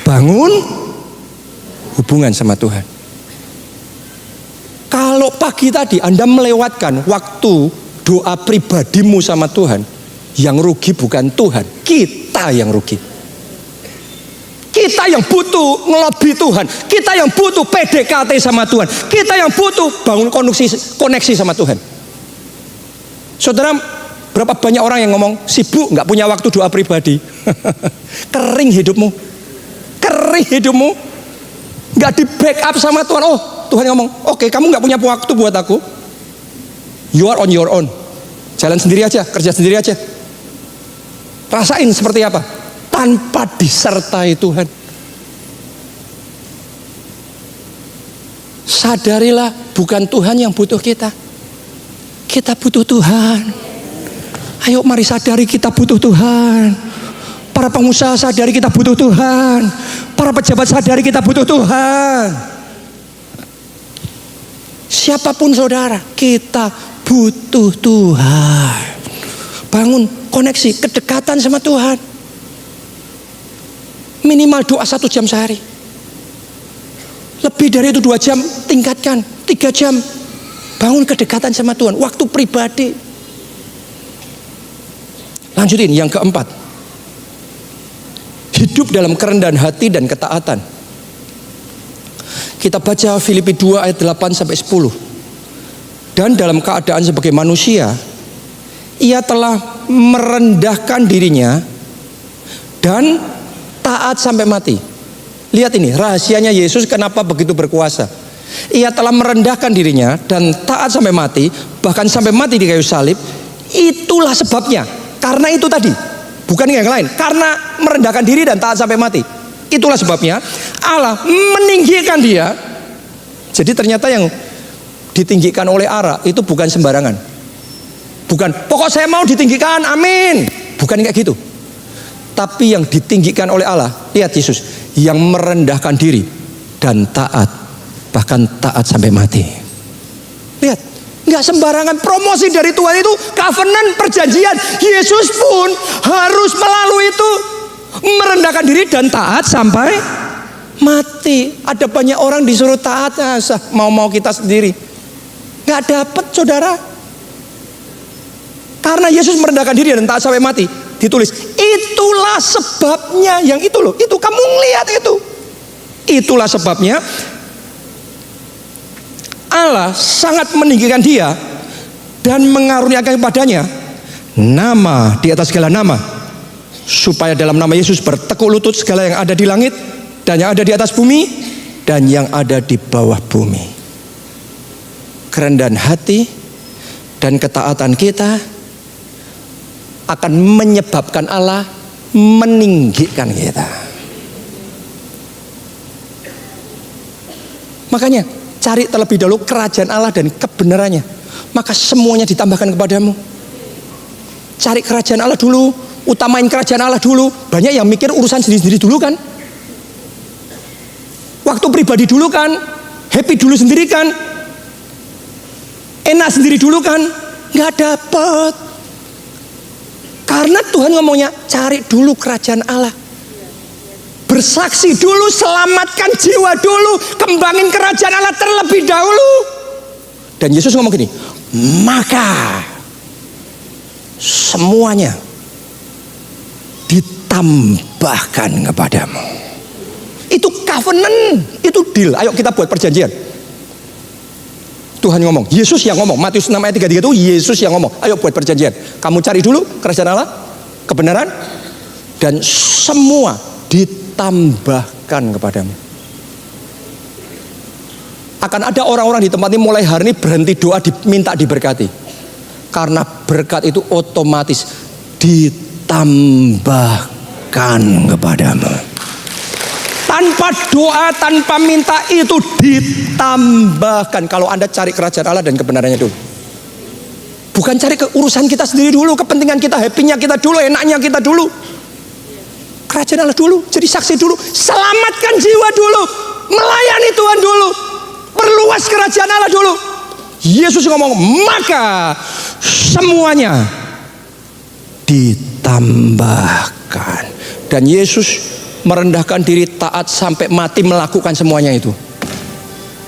[SPEAKER 1] bangun hubungan sama Tuhan. Kalau pagi tadi Anda melewatkan waktu doa pribadimu sama Tuhan, yang rugi bukan Tuhan, kita yang rugi. Kita yang butuh ngelobi Tuhan, kita yang butuh PDKT sama Tuhan, kita yang butuh bangun koneksi sama Tuhan. Saudara, berapa banyak orang yang ngomong sibuk, nggak punya waktu doa pribadi. Kering hidupmu, nggak di backup sama Tuhan. Oh, Tuhan ngomong, oke, kamu nggak punya waktu buat aku, you are on your own. Jalan sendiri aja, kerja sendiri aja. Rasain seperti apa? Tanpa disertai Tuhan. Sadarilah bukan Tuhan yang butuh kita. Kita butuh Tuhan. Ayo mari sadari kita butuh Tuhan. Para pengusaha sadari kita butuh Tuhan. Para pejabat sadari kita butuh Tuhan. Siapapun saudara, kita butuh Tuhan. Bangun koneksi, kedekatan sama Tuhan. Minimal doa 1 jam sehari. Lebih dari itu 2 jam, tingkatkan 3 jam. Bangun kedekatan sama Tuhan, waktu pribadi. Lanjutin yang keempat. Hidup dalam kerendahan hati dan ketaatan. Kita baca Filipi 2 ayat 8 sampai 10. Dan dalam keadaan sebagai manusia, ia telah merendahkan dirinya dan taat sampai mati. Lihat ini, rahasianya Yesus kenapa begitu berkuasa. Ia telah merendahkan dirinya dan taat sampai mati, bahkan sampai mati di kayu salib. Itulah sebabnya, karena itu tadi, bukan yang lain, karena merendahkan diri dan taat sampai mati. Itulah sebabnya Allah meninggikan dia. Jadi ternyata yang ditinggikan oleh Allah itu bukan sembarangan. Bukan, pokok saya mau ditinggikan, amin. Bukan kayak gitu. Tapi yang ditinggikan oleh Allah, lihat Yesus, yang merendahkan diri dan taat, bahkan taat sampai mati. Lihat, nggak sembarangan. Promosi dari Tuhan itu covenant, perjanjian. Yesus pun harus melalui itu, merendahkan diri dan taat sampai mati. Ada banyak orang disuruh taat, mau kita sendiri. Nggak dapat saudara. Karena Yesus merendahkan diri dan taat sampai mati, ditulis, itulah sebabnya, yang itu loh, itu kamu ngelihat itu. Itulah sebabnya Allah sangat meninggikan dia dan mengaruniakan kepadanya nama di atas segala nama, supaya dalam nama Yesus bertekuk lutut segala yang ada di langit dan yang ada di atas bumi dan yang ada di bawah bumi. Kerendahan hati dan ketaatan kita akan menyebabkan Allah meninggikan kita. Makanya cari terlebih dahulu kerajaan Allah dan kebenarannya, maka semuanya ditambahkan kepadamu. Cari kerajaan Allah dulu, utamain kerajaan Allah dulu. Banyak yang mikir urusan sendiri-sendiri dulu kan, waktu pribadi dulu kan, happy dulu sendiri kan, enak sendiri dulu kan. Nggak dapet. Karena Tuhan ngomongnya cari dulu kerajaan Allah, bersaksi dulu, selamatkan jiwa dulu, kembangin kerajaan Allah terlebih dahulu. Dan Yesus ngomong gini, maka semuanya ditambahkan kepadamu. Itu covenant, itu deal. Ayo kita buat perjanjian. Tuhan ngomong, Yesus yang ngomong. Matius 6 ayat 33 itu Yesus yang ngomong. Ayo buat perjanjian. Kamu cari dulu kerajaan Allah, kebenaran, dan semua ditambahkan kepadamu. Akan ada orang-orang di tempat ini mulai hari ini berhenti doa minta diberkati. Karena berkat itu otomatis ditambahkan kepadamu. Tanpa doa, tanpa minta, itu ditambahkan. Kalau Anda cari kerajaan Allah dan kebenarannya dulu. Bukan cari urusan kita sendiri dulu, kepentingan kita, happy-nya kita dulu, enaknya kita dulu. Kerajaan Allah dulu, jadi saksi dulu, selamatkan jiwa dulu, melayani Tuhan dulu, perluas kerajaan Allah dulu. Yesus ngomong, maka semuanya ditambahkan. Dan Yesus merendahkan diri, taat sampai mati, melakukan semuanya itu.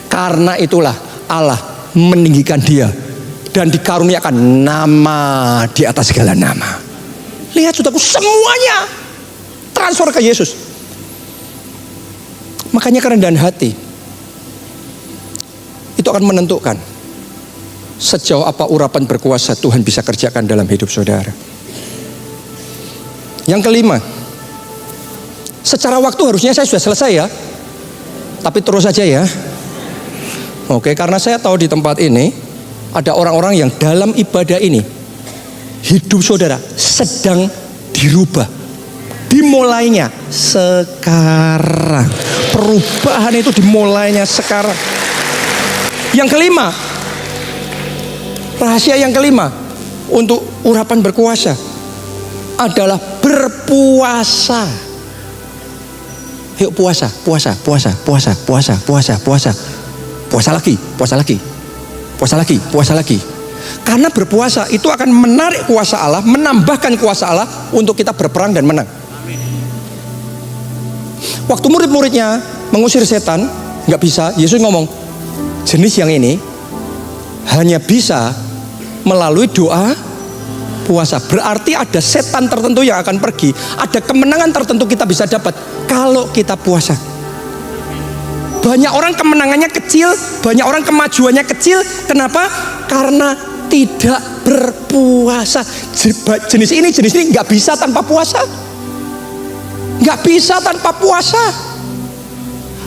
[SPEAKER 1] Karena itulah Allah meninggikan dia dan dikaruniakan nama di atas segala nama. Lihat saudaraku, semuanya transfer ke Yesus. Makanya kerendahan hati itu akan menentukan sejauh apa urapan berkuasa Tuhan bisa kerjakan dalam hidup saudara. Yang kelima, secara waktu harusnya saya sudah selesai ya, tapi terus saja ya. Oke, karena saya tahu di tempat ini ada orang-orang yang dalam ibadah ini hidup saudara sedang dirubah. Dimulainya sekarang. Perubahan itu dimulainya sekarang. Yang kelima, rahasia yang kelima untuk urapan berkuasa adalah berpuasa. Yuk puasa. Puasa lagi. Karena berpuasa itu akan menarik kuasa Allah, menambahkan kuasa Allah untuk kita berperang dan menang. Waktu murid-muridnya mengusir setan, nggak bisa. Yesus ngomong, jenis yang ini hanya bisa melalui doa, puasa. Berarti ada setan tertentu yang akan pergi, ada kemenangan tertentu kita bisa dapat kalau kita puasa. Banyak orang kemenangannya kecil, banyak orang kemajuannya kecil. Kenapa? Karena tidak berpuasa. Jenis ini nggak bisa tanpa puasa. Nggak bisa tanpa puasa.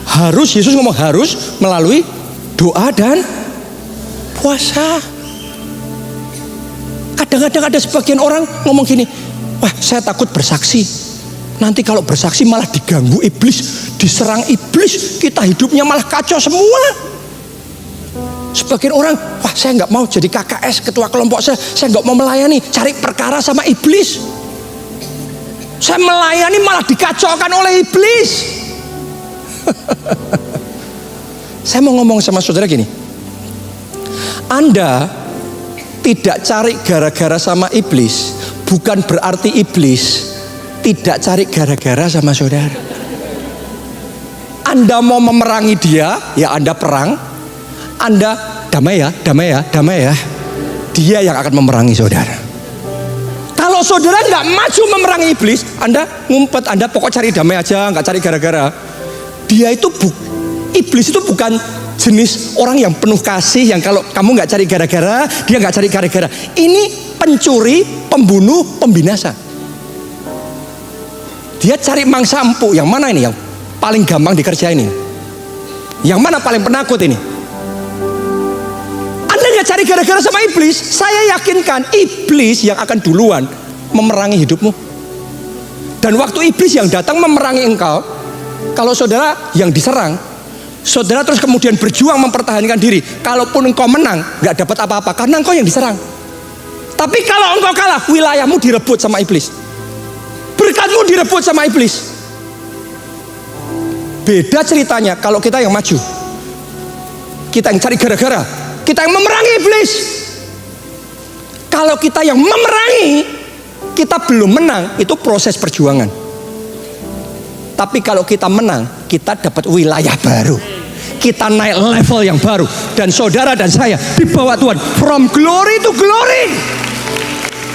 [SPEAKER 1] Harus, Yesus ngomong harus melalui doa dan puasa. Kadang-kadang ada sebagian orang ngomong gini, wah saya takut bersaksi. Nanti kalau bersaksi malah diganggu iblis, diserang iblis, kita hidupnya malah kacau semua. Sebagian orang, wah saya nggak mau jadi KKS, ketua kelompok saya nggak mau melayani, cari perkara sama iblis. Saya melayani malah dikacaukan oleh iblis. Saya mau ngomong sama saudara gini, Anda tidak cari gara-gara sama iblis, bukan berarti iblis tidak cari gara-gara sama saudara. Anda mau memerangi dia, ya Anda perang. Anda damai ya. Dia yang akan memerangi saudara. Kalau saudara nggak maju memerangi iblis, Anda ngumpet, Anda pokok cari damai aja, nggak cari gara-gara. Dia itu iblis itu bukan jenis orang yang penuh kasih, yang kalau kamu nggak cari gara-gara, dia nggak cari gara-gara. Ini pencuri, pembunuh, pembinasa. Dia cari mangsa empuk. Yang mana ini yang paling gampang dikerjain ini? Yang mana paling penakut ini? Anda nggak cari gara-gara sama iblis, saya yakinkan iblis yang akan duluan memerangi hidupmu. Dan waktu iblis yang datang memerangi engkau, kalau saudara yang diserang, saudara terus kemudian berjuang mempertahankan diri, kalaupun engkau menang, nggak dapat apa-apa karena engkau yang diserang. Tapi kalau engkau kalah, wilayahmu direbut sama iblis, berkatmu direbut sama iblis. Beda ceritanya kalau kita yang maju, kita yang cari gara-gara, kita yang memerangi iblis. Kalau kita yang memerangi, kita belum menang, itu proses perjuangan. Tapi kalau kita menang, kita dapat wilayah baru, kita naik level yang baru. Dan saudara dan saya dibawa Tuhan from glory to glory.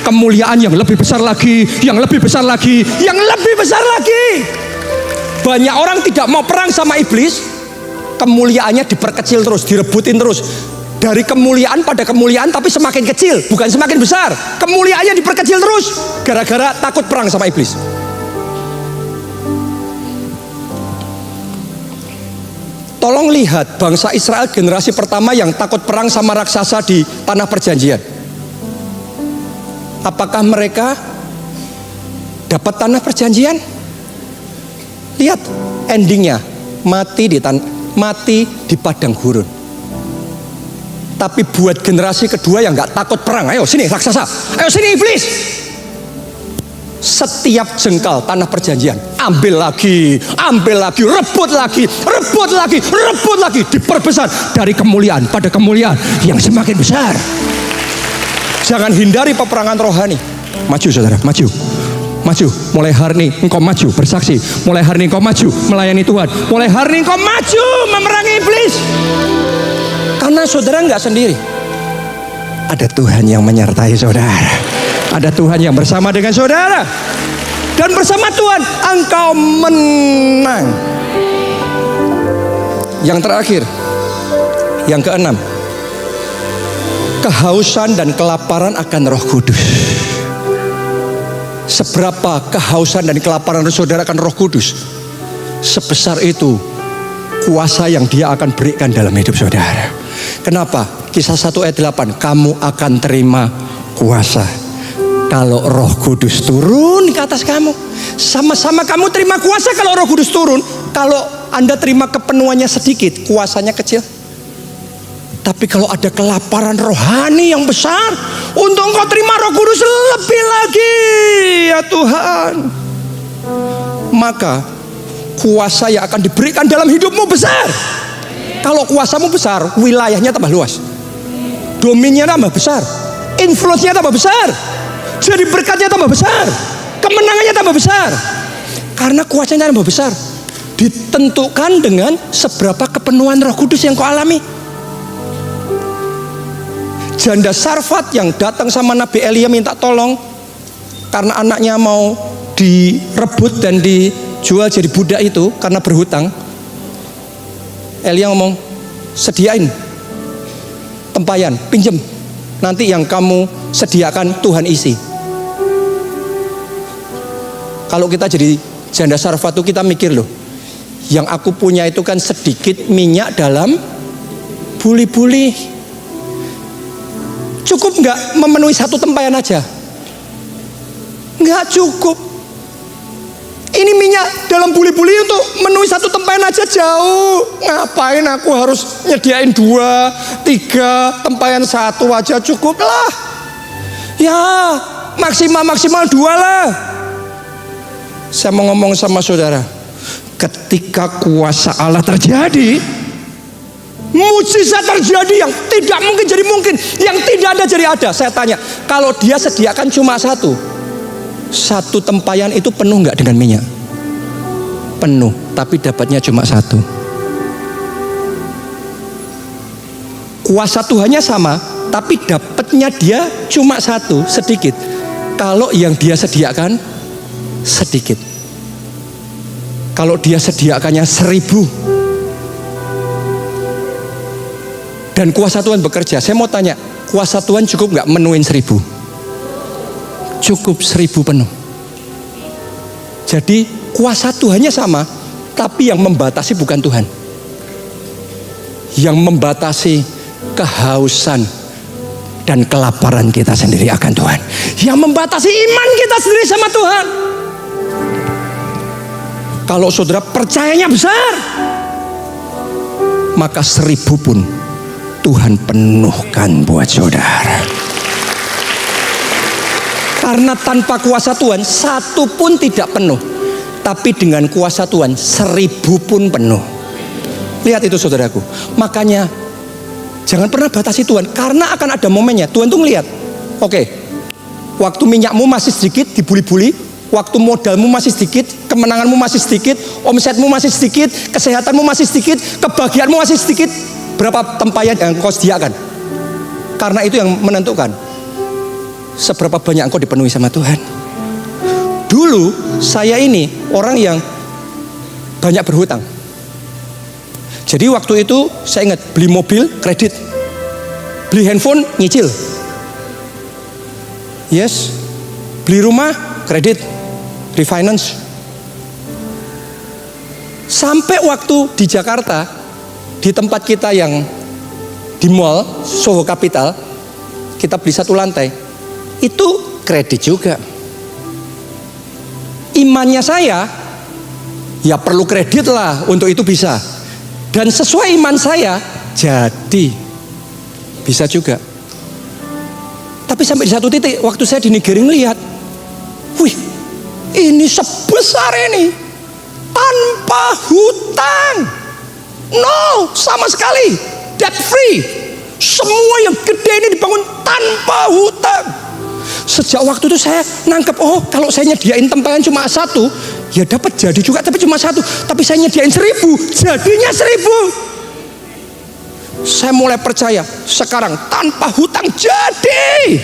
[SPEAKER 1] Kemuliaan yang lebih besar lagi, yang lebih besar lagi, yang lebih besar lagi. Banyak orang tidak mau perang sama iblis, kemuliaannya diperkecil terus, direbutin terus. Dari kemuliaan pada kemuliaan, tapi semakin kecil, bukan semakin besar. Kemuliaannya diperkecil terus, gara-gara takut perang sama iblis. Tolong lihat bangsa Israel generasi pertama yang takut perang sama raksasa di tanah perjanjian. Apakah mereka dapat tanah perjanjian? Lihat endingnya, mati di padang gurun. Tapi buat generasi kedua yang nggak takut perang, ayo sini raksasa, ayo sini iblis. Setiap jengkal tanah perjanjian, ambil lagi, rebut lagi, diperbesar dari kemuliaan pada kemuliaan yang semakin besar. Jangan hindari peperangan rohani. Maju saudara, maju. Mulai hari ini engkau maju bersaksi. Mulai hari ini engkau maju melayani Tuhan. Mulai hari ini engkau maju memerangi iblis. Karena saudara nggak sendiri. Ada Tuhan yang menyertai saudara. Ada Tuhan yang bersama dengan saudara. Dan bersama Tuhan engkau menang. Yang terakhir, yang keenam, kehausan dan kelaparan akan Roh Kudus. Seberapa kehausan dan kelaparan saudara akan Roh Kudus, sebesar itu kuasa yang Dia akan berikan dalam hidup saudara. Kenapa? Kisah 1 ayat 8, kamu akan terima kuasa kalau Roh Kudus turun ke atas kamu. Sama-sama kamu terima kuasa kalau Roh Kudus turun. Kalau Anda terima kepenuhannya sedikit, kuasanya kecil. Tapi kalau ada kelaparan rohani yang besar, untuk engkau terima Roh Kudus lebih lagi, ya Tuhan. Maka kuasa yang akan diberikan dalam hidupmu besar. Kalau kuasamu besar, wilayahnya tambah luas, dominnya tambah besar, influence-nya tambah besar, jadi berkatnya tambah besar, kemenangannya tambah besar. Karena kuasanya tambah besar, ditentukan dengan seberapa kepenuhan Roh Kudus yang kau alami. Janda Sarfat yang datang sama Nabi Elia minta tolong karena anaknya mau direbut dan dijual jadi budak itu karena berhutang. Elia ngomong, sediain tempayan, pinjem, nanti yang kamu sediakan Tuhan isi. Kalau kita jadi janda Sarfat itu kita mikir loh, yang aku punya itu kan sedikit minyak dalam buli-buli. Cukup nggak memenuhi satu tempayan aja? Nggak cukup. Ini minyak dalam buli-buli untuk memenuhi satu tempayan aja jauh. Ngapain aku harus nyediain 2, 3 tempayan, satu aja cukup lah. Ya maksimal 2 lah. Saya mau ngomong sama saudara, ketika kuasa Allah terjadi, mujizat terjadi yang tidak mungkin jadi mungkin, yang tidak ada jadi ada. Saya tanya, kalau dia sediakan cuma satu tempayan itu penuh nggak dengan minyak? Penuh, tapi dapatnya cuma 1. Kuasa Tuhannya sama, tapi dapatnya dia cuma 1, sedikit. Kalau yang dia sediakan sedikit. Kalau dia sediakannya 1000 dan kuasa Tuhan bekerja, saya mau tanya, kuasa Tuhan cukup nggak menuhin 1000? Cukup 1000 penuh. Jadi kuasa Tuhannya sama, tapi yang membatasi bukan Tuhan. Yang membatasi kehausan dan kelaparan kita sendiri akan Tuhan. Yang membatasi iman kita sendiri sama Tuhan. Kalau saudara percayanya besar, maka 1000 pun Tuhan penuhkan buat saudara. Karena tanpa kuasa Tuhan 1 pun tidak penuh, tapi dengan kuasa Tuhan 1000 pun penuh. Lihat itu saudaraku. Makanya jangan pernah batasi Tuhan, karena akan ada momennya. Tuhan tuh ngelihat, oke, waktu minyakmu masih sedikit dibuli-buli, waktu modalmu masih sedikit, kemenanganmu masih sedikit, omsetmu masih sedikit, kesehatanmu masih sedikit, kebahagiaanmu masih sedikit, berapa tempayan yang kau sediakan? Karena itu yang menentukan seberapa banyak engkau dipenuhi sama Tuhan. Dulu saya ini orang yang banyak berhutang. Jadi waktu itu saya ingat, beli mobil kredit, beli handphone nyicil, yes, beli rumah kredit, refinance. Sampai waktu di Jakarta, di tempat kita yang di mall Soho Capital, kita beli 1 lantai, itu kredit juga. Imannya saya, ya perlu kredit lah untuk itu bisa. Dan sesuai iman saya, jadi bisa juga. Tapi sampai di satu titik, waktu saya di Nigeria lihat, wih, ini sebesar ini, tanpa hutang, no, sama sekali, debt free. Semua yang gede ini dibangun tanpa hutang. Sejak waktu itu saya nangkep, oh kalau saya nyediain tempayan cuma 1, ya dapat jadi juga, tapi cuma 1. Tapi saya nyediain 1000, jadinya 1000. Saya mulai percaya, sekarang tanpa hutang jadi.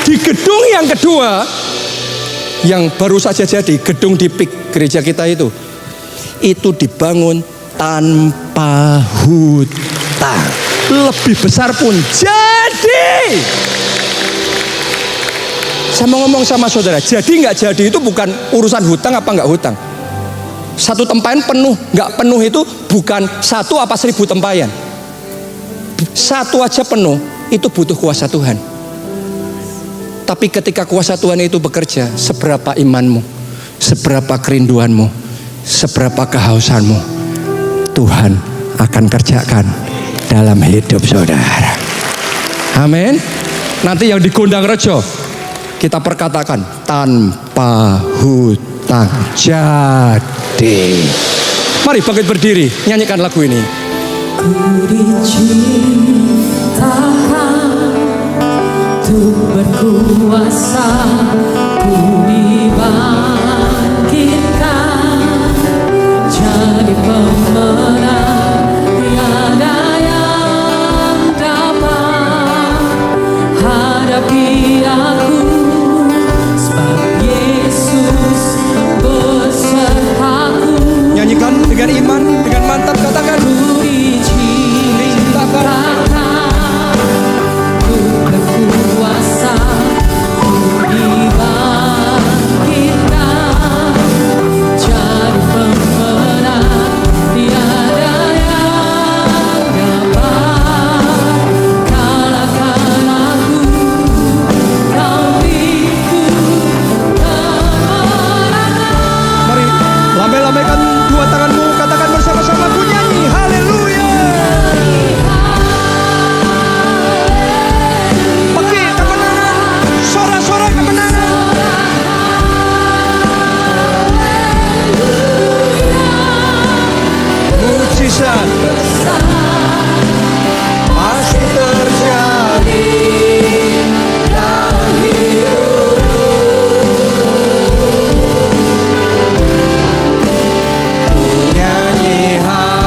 [SPEAKER 1] Di gedung yang kedua, yang baru saja jadi, gedung di PIK gereja kita itu dibangun tanpa hutang. Lebih besar pun jadi. Saya mau ngomong sama saudara, jadi nggak jadi itu bukan urusan hutang apa nggak hutang. 1 tempayan penuh nggak penuh itu bukan 1 apa 1000 tempayan. satu aja penuh, itu butuh kuasa Tuhan. Tapi ketika kuasa Tuhan itu bekerja, seberapa imanmu, seberapa kerinduanmu, seberapa kehausanmu, Tuhan akan kerjakan dalam hidup saudara. Amin. Nanti yang di Gondang Rejo kita perkatakan tanpa hutang jadi. Mari bangkit berdiri, nyanyikan lagu ini.
[SPEAKER 2] Ku diciptakan untuk berkuasa, ku dibangkitkan jadi pemenang, tiada yang dapat hadapi aku, sebab Yesus besertaku.
[SPEAKER 1] Nyanyikan dengan iman, dengan mantap, katakan.
[SPEAKER 2] Ku diciptakan untuk berkuasa, ku dibangkitkan jadi pemenang, tiada yang dapat kalahkan aku, kau milikku kemenangan.
[SPEAKER 1] Mari lambai-lambaikan dua tanganmu, katakan bersama-sama, ku nyanyi haleluya. Pakai kemenangan, sorak-sorak kemenangan. Mujizat pasti terjadi dalam hidupku. Nyanyi haleluya,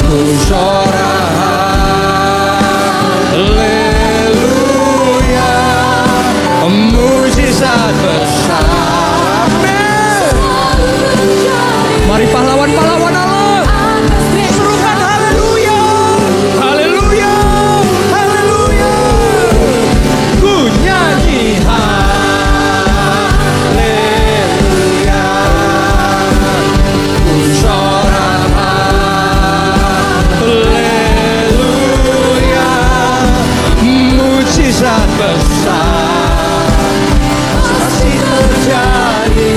[SPEAKER 1] ku sorak haleluya, mujizat besar. Amin. Mari pahlawan-pahlawan Allah, serukan haleluya, haleluya, haleluya. Ku nyanyi haleluya, ku sorak haleluya, mujizat besar pasti terjadi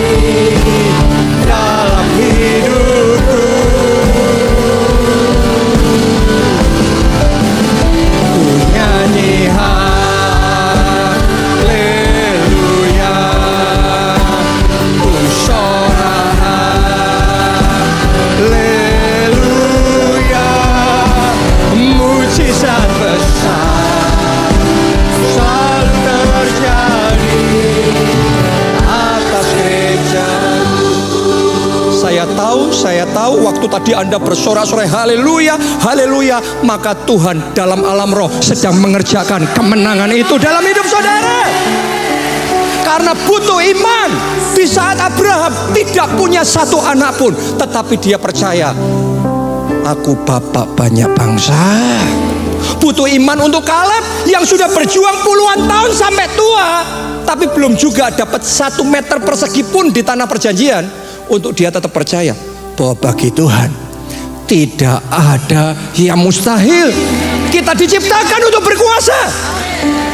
[SPEAKER 1] dalam hidupku. Ku nyanyi haleluya, ku sorak haleluya, mujizat besar selalu terjadi atas gereja. Saya tahu waktu tadi Anda bersorak-sorai haleluya, haleluya, maka Tuhan dalam alam roh sedang mengerjakan kemenangan itu dalam hidup saudara. Karena butuh iman. Di saat Abraham tidak punya satu anak pun, tetapi dia percaya, aku bapak banyak bangsa. Butuh iman untuk Kaleb yang sudah berjuang puluhan tahun sampai tua, tapi belum juga dapat 1 meter persegi pun di tanah perjanjian. Untuk dia tetap percaya bahwa bagi Tuhan tidak ada yang mustahil. Kita diciptakan untuk berkuasa.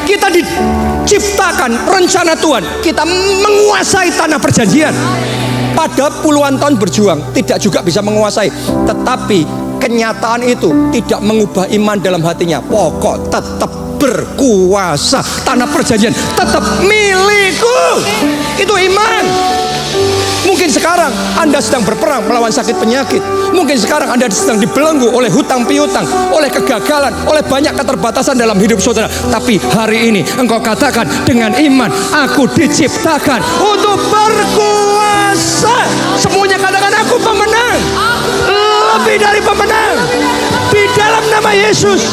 [SPEAKER 1] Kita diciptakan rencana Tuhan, kita menguasai tanah perjanjian. Pada puluhan tahun berjuang tidak juga bisa menguasai, tetapi kenyataan itu tidak mengubah iman dalam hatinya. Pokok tetap berkuasa, tanah perjanjian tetap milikku. Itu iman. Mungkin sekarang Anda sedang berperang melawan sakit penyakit. Mungkin sekarang Anda sedang dibelenggu oleh hutang piutang, oleh kegagalan, oleh banyak keterbatasan dalam hidup saudara. Tapi hari ini engkau katakan dengan iman, aku diciptakan untuk berkuasa. Semuanya katakan, aku pemenang. Lebih dari pemenang. Di dalam nama Yesus,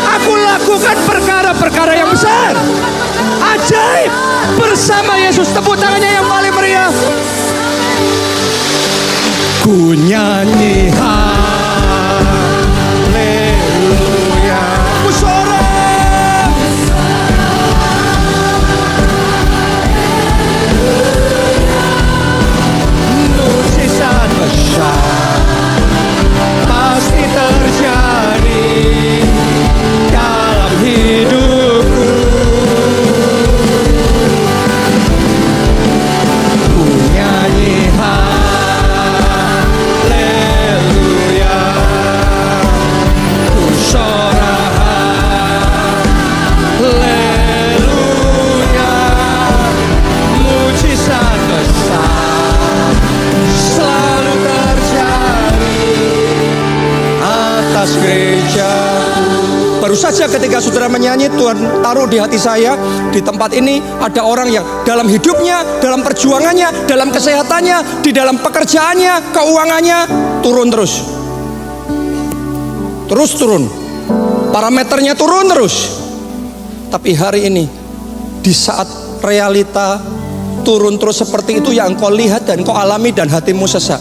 [SPEAKER 1] aku lakukan perkara-perkara yang besar, ajaib bersama Yesus. Tepuk tangannya yang paling meriah. Ku nyanyi haleluya, ku sorak mujizat besar ketika saudara menyanyi, Tuhan taruh di hati saya, di tempat ini ada orang yang dalam hidupnya, dalam perjuangannya, dalam kesehatannya, di dalam pekerjaannya, keuangannya turun terus. Terus turun. Parameternya turun terus. Tapi hari ini, di saat realita turun terus seperti itu yang engkau lihat dan engkau alami dan hatimu sesak,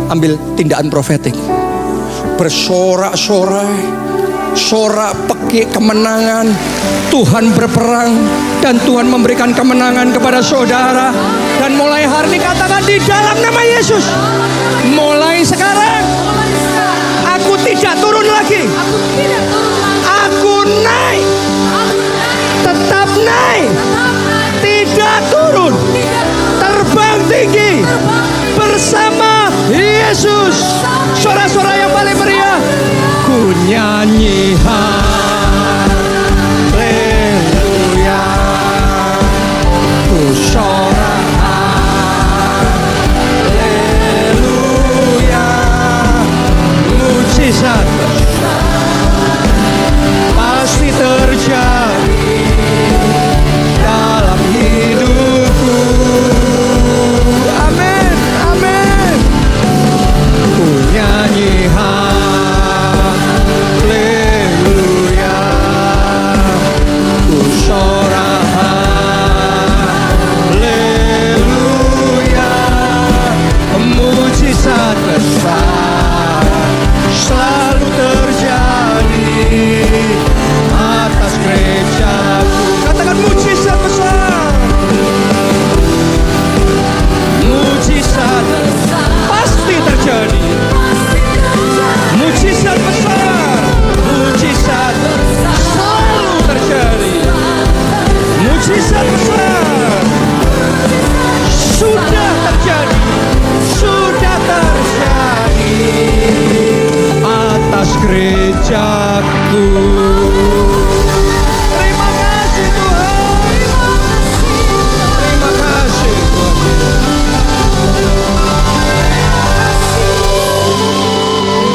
[SPEAKER 1] ambil tindakan profetik. Bersorak-sorai, sorak pekik kemenangan. Tuhan berperang dan Tuhan memberikan kemenangan kepada saudara. Dan mulai hari ini katakan di dalam nama Yesus, mulai sekarang aku tidak turun lagi. Aku naik, tetap naik, tidak turun, terbang tinggi bersama Yesus. Suara-suara yang paling meriah, ku nyanyi haleluya, ku sorak haleluya. Mujizat pasti terjadi dalam hidupku. Amin, amin. Ku nyanyi haleluya, ku sorak haleluya. Mujizat besar selalu terjadi atas gerejaku. Katakan mujizat besar. Mujizat pasti terjadi. Mujizat besar, mujizat selalu terjadi. Mujizat besar sudah terjadi, sudah terjadi atas gerejaku. Terima kasih Tuhan. Terima kasih Tuhan.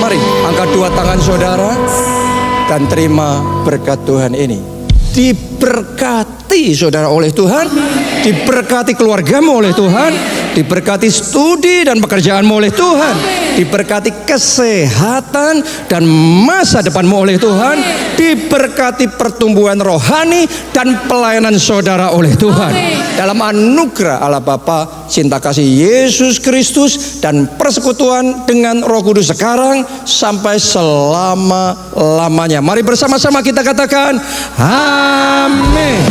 [SPEAKER 1] Mari angkat dua tangan saudara dan terima berkat Tuhan ini. Diberkati saudara oleh Tuhan, diberkati keluargamu oleh Tuhan, diberkati studi dan pekerjaanmu oleh Tuhan, diberkati kesehatan dan masa depanmu oleh Tuhan, diberkati pertumbuhan rohani dan pelayanan saudara oleh Tuhan. Dalam anugerah Allah Bapa, cinta kasih Yesus Kristus dan persekutuan dengan Roh Kudus sekarang sampai selama-lamanya. Mari bersama-sama kita katakan amin.